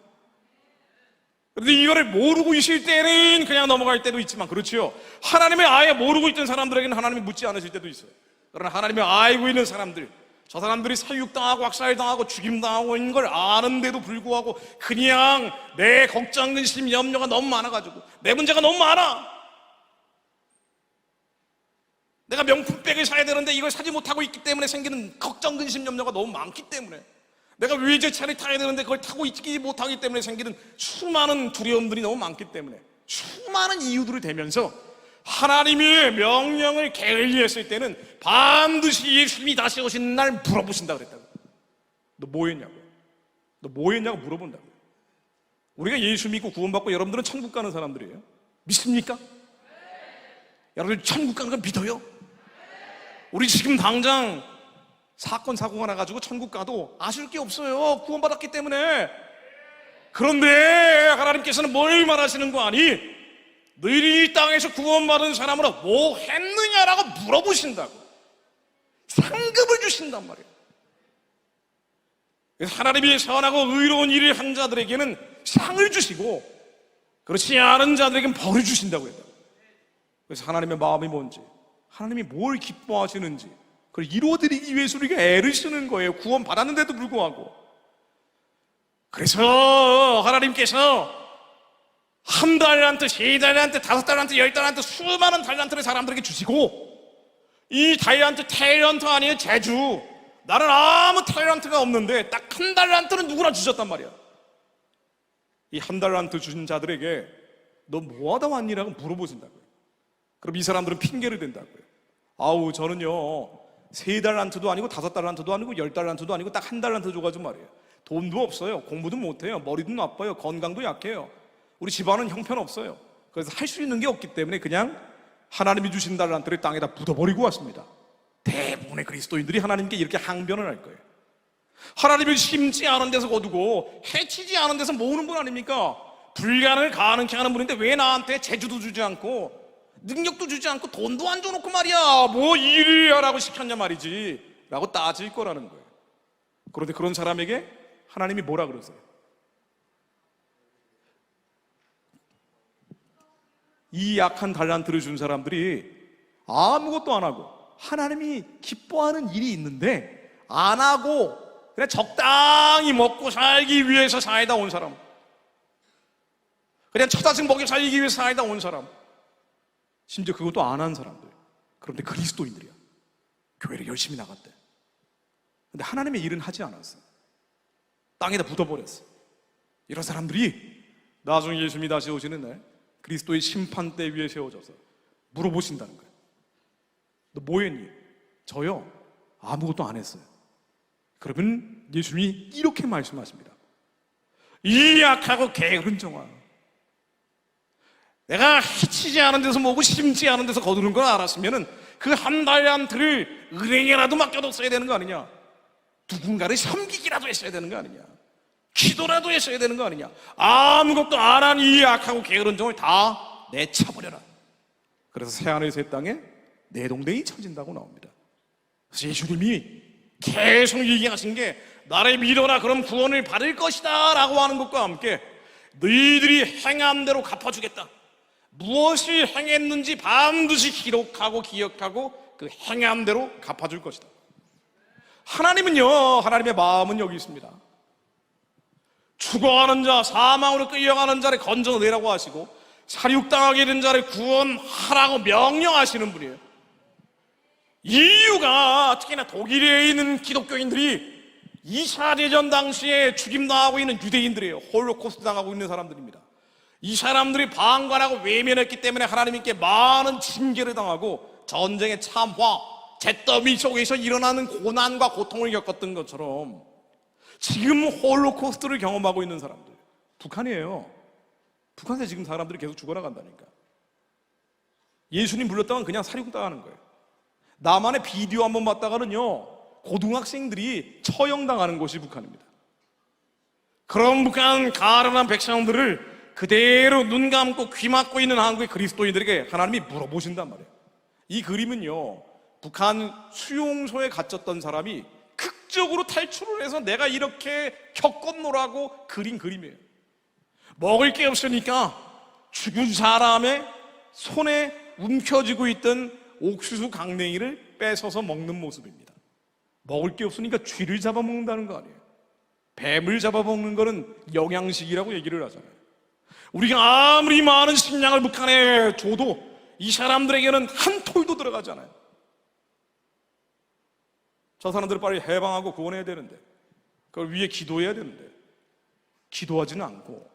그런데 이거를 모르고 있을 때는 그냥 넘어갈 때도 있지만, 그렇지요, 하나님을 아예 모르고 있던 사람들에게는 하나님이 묻지 않으실 때도 있어요. 그러나 하나님을 알고 있는 사람들, 저 사람들이 사육당하고 학살당하고 죽임당하고 있는 걸 아는데도 불구하고 그냥 내 걱정, 근심, 염려가 너무 많아가지고, 내 문제가 너무 많아, 내가 명품백을 사야 되는데 이걸 사지 못하고 있기 때문에 생기는 걱정, 근심, 염려가 너무 많기 때문에, 내가 외제차를 타야 되는데 그걸 타고 있지 못하기 때문에 생기는 수많은 두려움들이 너무 많기 때문에, 수많은 이유들을 대면서 하나님의 명령을 게을리했을 때는 반드시 예수님이 다시 오신 날 물어보신다 그랬다고. 너 뭐 했냐고? 너 뭐 했냐고 물어본다고. 우리가 예수 믿고 구원받고 여러분들은 천국 가는 사람들이에요. 믿습니까? 여러분 천국 가는 거 믿어요? 우리 지금 당장 사건 사고가 나가지고 천국 가도 아쉬울 게 없어요. 구원받았기 때문에. 그런데 하나님께서는 뭘 말하시는 거 아니? 너희 이 땅에서 구원받은 사람으로 뭐 했느냐라고 물어보신다고. 상급을 주신단 말이에요. 그래서 하나님이 선하고 의로운 일을 한 자들에게는 상을 주시고, 그렇지 않은 자들에게는 벌을 주신다고 해요. 그래서 하나님의 마음이 뭔지, 하나님이 뭘 기뻐하시는지 그걸 이루어드리기 위해서 우리가 애를 쓰는 거예요. 구원 받았는데도 불구하고. 그래서 하나님께서 1달란트, 3달란트, 5달란트, 10달란트 수많은 달란트를 사람들에게 주시고, 이 달란트 탤런트 아니에요, 재주. 나는 아무 탤런트가 없는데 딱 1달란트는 누구나 주셨단 말이야. 이 1달란트 주신 자들에게 너 뭐하다 왔니라고 물어보신다고요. 그럼 이 사람들은 핑계를 댄다고요. 아우, 저는요 3달란트도 아니고 5달란트도 아니고 10달란트도 아니고 딱 1달란트 줘가지고 말이에요. 돈도 없어요, 공부도 못해요, 머리도 나빠요, 건강도 약해요, 우리 집안은 형편없어요. 그래서 할 수 있는 게 없기 때문에 그냥 하나님이 주신 달란트를 땅에다 묻어버리고 왔습니다. 대부분의 그리스도인들이 하나님께 이렇게 항변을 할 거예요. 하나님을 심지 않은 데서 거두고 해치지 않은 데서 모으는 분 아닙니까? 불가능을 가능케 하는 분인데 왜 나한테 재주도 주지 않고 능력도 주지 않고 돈도 안 줘놓고 말이야 뭐 일을 하라고 시켰냐 말이지 라고 따질 거라는 거예요. 그런데 그런 사람에게 하나님이 뭐라 그러세요? 이 약한 달란트를 준 사람들이 아무것도 안 하고 하나님이 기뻐하는 일이 있는데 안 하고 그냥 적당히 먹고 살기 위해서 사이다 온 사람, 그냥 처자식 먹여 살기 위해서 사이다 온 사람, 심지어 그것도 안 한 사람들, 그런데 그리스도인들이야. 교회를 열심히 나갔대. 근데 하나님의 일은 하지 않았어. 땅에다 묻어버렸어. 이런 사람들이 나중에 예수님이 다시 오시는 날 그리스도의 심판대 위에 세워져서 물어보신다는 거예요. 너 뭐 했니? 저요? 아무것도 안 했어요. 그러면 예수님이 이렇게 말씀하십니다. 이 약하고 게으른 종아, 내가 해치지 않은 데서 모으고 심지 않은 데서 거두는 걸 알았으면 그 한 달란트를 은행에라도 맡겨뒀어야 되는 거 아니냐? 누군가를 섬기기라도 했어야 되는 거 아니냐? 기도라도 했어야 되는 거 아니냐? 아무것도 안 한 이 약하고 게으른 종을 다 내쳐버려라. 그래서 새하늘 새 땅에 내동댕이 쳐진다고 나옵니다. 그래서 예수님이 계속 얘기하신 게 나를 믿어라 그럼 구원을 받을 것이다 라고 하는 것과 함께 너희들이 행한 대로 갚아주겠다. 무엇을 행했는지 반드시 기록하고 기억하고 그 행한 대로 갚아줄 것이다. 하나님은요, 하나님의 마음은 여기 있습니다. 죽어가는 자, 사망으로 끌려가는 자를 건져내라고 하시고 살육당하게 된 자를 구원하라고 명령하시는 분이에요. 인류가 특히나 독일에 있는 기독교인들이 2차 대전 당시에 죽임당하고 있는 유대인들이에요. 홀로코스트 당하고 있는 사람들입니다. 이 사람들이 방관하고 외면했기 때문에 하나님께 많은 징계를 당하고 전쟁의 참화, 잿더미 속에서 일어나는 고난과 고통을 겪었던 것처럼 지금 홀로코스트를 경험하고 있는 사람들, 북한이에요. 북한에서 지금 사람들이 계속 죽어나간다니까. 예수님 불렀다간 그냥 살육당하는 거예요. 남한의 비디오 한번 봤다가는요, 고등학생들이 처형당하는 곳이 북한입니다. 그런 북한 가련한 백성들을 그대로 눈 감고 귀 막고 있는 한국의 그리스도인들에게 하나님이 물어보신단 말이에요. 이 그림은요, 북한 수용소에 갇혔던 사람이 극적으로 탈출을 해서 내가 이렇게 겪었노라고 그린 그림이에요. 먹을 게 없으니까 죽은 사람의 손에 움켜쥐고 있던 옥수수 강냉이를 뺏어서 먹는 모습입니다. 먹을 게 없으니까 쥐를 잡아먹는다는 거 아니에요. 뱀을 잡아먹는 거는 영양식이라고 얘기를 하잖아요. 우리가 아무리 많은 식량을 북한에 줘도 이 사람들에게는 한 톨도 들어가지 않아요. 저 사람들을 빨리 해방하고 구원해야 되는데, 그걸 위해 기도해야 되는데 기도하지는 않고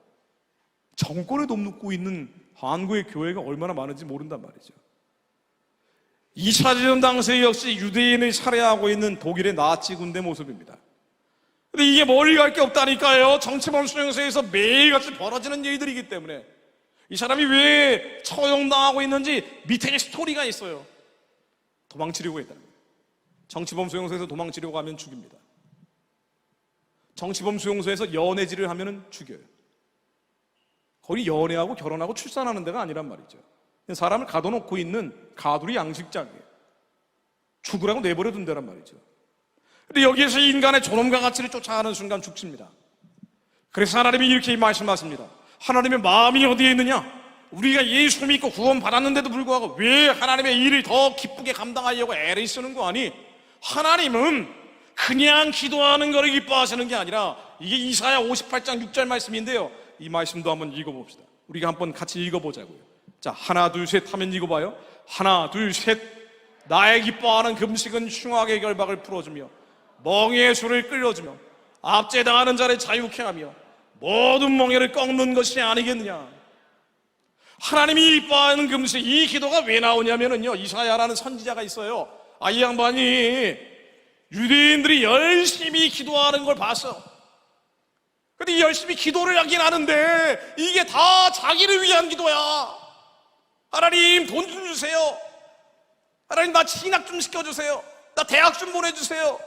정권에 돕고 있는 한국의 교회가 얼마나 많은지 모른단 말이죠. 2차 대전 당시에 역시 유대인을 살해하고 있는 독일의 나치 군대 모습입니다. 근데 이게 멀리 갈 게 없다니까요. 정치범 수용소에서 매일같이 벌어지는 일들이기 때문에 이 사람이 왜 처형당하고 있는지 밑에 스토리가 있어요. 도망치려고 했다는 거예요. 정치범 수용소에서 도망치려고 하면 죽입니다. 정치범 수용소에서 연애질을 하면 죽여요. 거기 연애하고 결혼하고 출산하는 데가 아니란 말이죠. 사람을 가둬놓고 있는 가두리 양식장이에요. 죽으라고 내버려둔 데란 말이죠. 근데 여기에서 인간의 존엄과 가치를 쫓아가는 순간 죽습니다. 그래서 하나님이 이렇게 말씀하십니다. 하나님의 마음이 어디에 있느냐? 우리가 예수 믿고 구원 받았는데도 불구하고 왜 하나님의 일을 더 기쁘게 감당하려고 애를 쓰는 거 아니? 하나님은 그냥 기도하는 것을 기뻐하시는 게 아니라, 이게 이사야 58장 6절 말씀인데요, 이 말씀도 한번 읽어봅시다. 우리가 한번 같이 읽어보자고요. 자, 하나 둘 셋 하면 읽어봐요. 하나 둘 셋. 나의 기뻐하는 금식은 흉악의 결박을 풀어주며 멍에의 술을 끌어주며 압제당하는 자를 자유케 하며 모든 멍에를 꺾는 것이 아니겠느냐. 하나님이 이뻐하는 금식, 이 기도가 왜 나오냐면요, 이사야라는 선지자가 있어요. 이 양반이 유대인들이 열심히 기도하는 걸 봤어. 근데 열심히 기도를 하긴 하는데 이게 다 자기를 위한 기도야. 하나님 돈 좀 주세요. 하나님 나 진학 좀 시켜주세요. 나 대학 좀 보내주세요.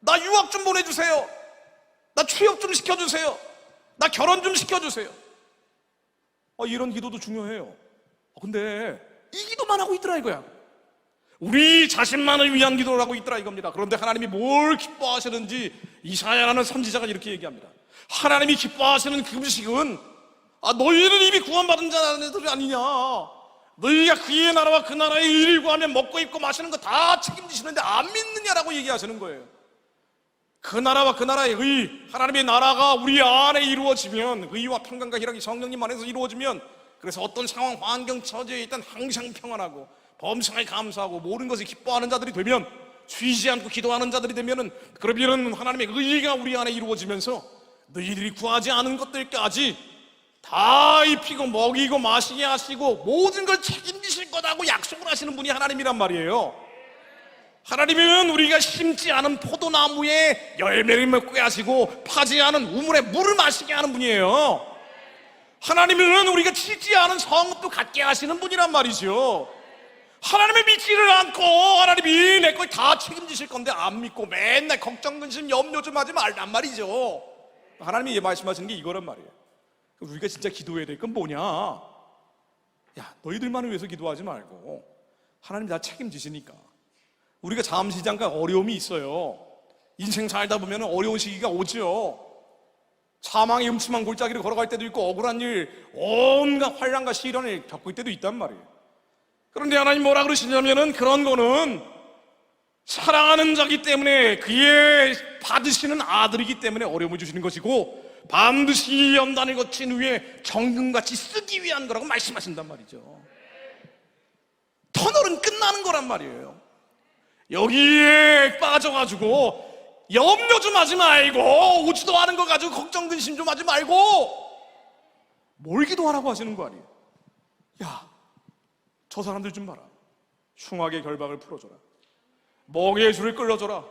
나 유학 좀 보내주세요. 나 취업 좀 시켜주세요. 나 결혼 좀 시켜주세요. 이런 기도도 중요해요. 근데 이 기도만 하고 있더라 이거야. 우리 자신만을 위한 기도를 하고 있더라 이겁니다. 그런데 하나님이 뭘 기뻐하시는지 이사야라는 선지자가 이렇게 얘기합니다. 하나님이 기뻐하시는 그 음식은 너희는 이미 구원받은 자들이 아니냐, 너희가 그의 나라와 그 나라의 의를 구하면 먹고 입고 마시는 거 다 책임지시는데 안 믿느냐라고 얘기하시는 거예요. 그 나라와 그 나라의 의, 하나님의 나라가 우리 안에 이루어지면, 의와 평강과 희락이 성령님 안에서 이루어지면, 그래서 어떤 상황, 환경, 처지에 있던 항상 평안하고 범상에 감사하고 모든 것을 기뻐하는 자들이 되면, 쉬지 않고 기도하는 자들이 되면은, 그러면은 하나님의 의가 우리 안에 이루어지면서 너희들이 구하지 않은 것들까지 다 입히고 먹이고 마시게 하시고 모든 걸 책임지실 거다고 약속을 하시는 분이 하나님이란 말이에요. 하나님은 우리가 심지 않은 포도나무에 열매를 맺게 하시고 파지 않은 우물에 물을 마시게 하는 분이에요. 하나님은 우리가 치지 않은 성읍도 갖게 하시는 분이란 말이죠. 하나님을 믿지를 않고 하나님이 내 걸 다 책임지실 건데 안 믿고 맨날 걱정, 근심, 염려 좀 하지 말란 말이죠. 하나님이 말씀하시는 게 이거란 말이에요. 우리가 진짜 기도해야 될 건 뭐냐? 야, 너희들만을 위해서 기도하지 말고 하나님이 다 책임지시니까. 우리가 잠시 잠깐 어려움이 있어요. 인생 살다 보면 어려운 시기가 오죠. 사망의 음침한 골짜기를 걸어갈 때도 있고 억울한 일, 온갖 환난과 시련을 겪을 때도 있단 말이에요. 그런데 하나님 뭐라 그러시냐면은 그런 거는 사랑하는 자기 때문에, 그의 받으시는 아들이기 때문에 어려움을 주시는 것이고 반드시 연단을 거친 후에 정금같이 쓰기 위한 거라고 말씀하신단 말이죠. 터널은 끝나는 거란 말이에요. 여기에 빠져가지고 염려 좀 하지 말고, 오지도 않은 거 가지고 걱정 근심 좀 하지 말고 뭘 기도하라고 하시는 거 아니에요. 야, 저 사람들 좀 봐라. 흉악의 결박을 풀어줘라. 멍에의 줄을 끌어줘라.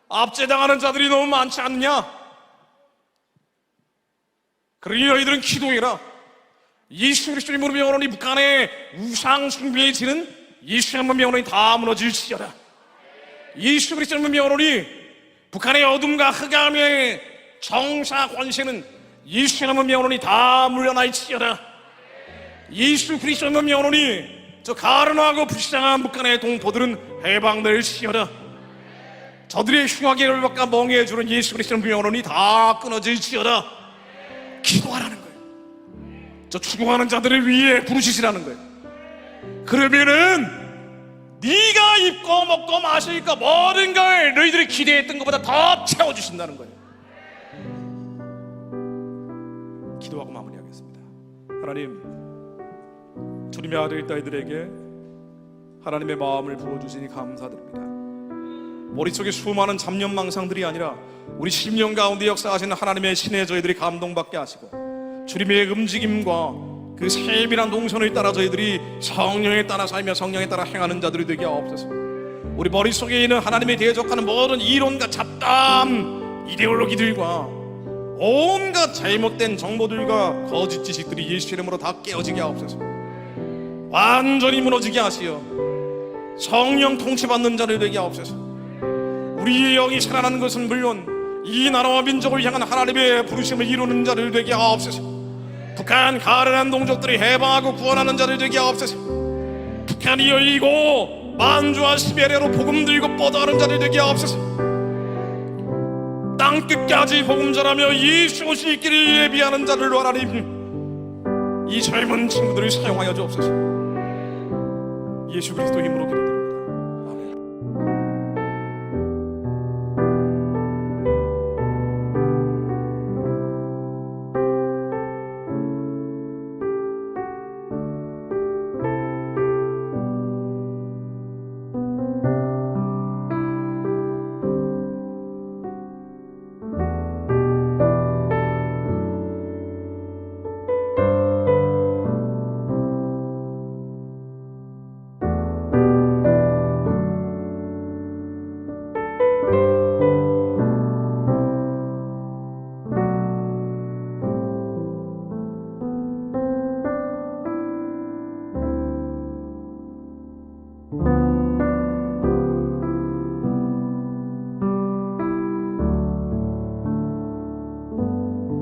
압제당하는 자들이 너무 많지 않느냐? 그러니 너희들은 기도해라. 예수 그리스도의 이름으로 명하노니 북한의 우상 숭배에 지는 예수의 이름으로 명하노니 다 무너질지어다. 예수 그리스도의 이름으로 명하노니 북한의 어둠과 흑암의 정사 권세는 예수의 이름으로 명하노니 다 물러날지어다. 예수 그리스도의 이름으로 명하노니 저 가련하고 불쌍한 북한의 동포들은 해방될지어다. 저들의 흉악의 열박과 멍에의 줄은 예수 그리스도의 이름으로 명하노니 다 끊어질지어다. 기도하라는 거예요. 저 추구하는 자들을 위해 부르시라는 거예요. 그러면은 네가 입고 먹고 마실 거 모든 걸 너희들이 기대했던 것보다 더 채워주신다는 거예요. 기도하고 마무리하겠습니다. 하나님, 주님의 아들 딸들에게 하나님의 마음을 부어주시니 감사드립니다. 머릿속에 수많은 잡념망상들이 아니라 우리 심령 가운데 역사하시는 하나님의 신의 저희들이 감동받게 하시고, 주님의 움직임과 그 세밀한 동선을 따라 저희들이 성령에 따라 살며 성령에 따라 행하는 자들이 되게 하옵소서. 우리 머릿속에 있는 하나님에 대적하는 모든 이론과 잡담 이데올로기들과 온갖 잘못된 정보들과 거짓 지식들이 예수 이름으로 다 깨어지게 하옵소서. 완전히 무너지게 하시어 성령 통치받는 자를 되게 하옵소서. 우리의 영이 살아나는 것은 물론 이 나라와 민족을 향한 하나님의 부르심을 이루는 자를 되게 하옵소서. 북한 가련한 동족들이 해방하고 구원하는 자를 되게 하옵소서. 북한이 열리고 만주와 시베리아로 복음 들고 뻗어가는 자를 되게 하옵소서. 땅끝까지 복음 전하며 예수 오실 있기를 예비하는 자들로 하나님, 이 젊은 친구들을 사용하여 주옵소서. 예수 그리스도 힘으로 기도드립니다.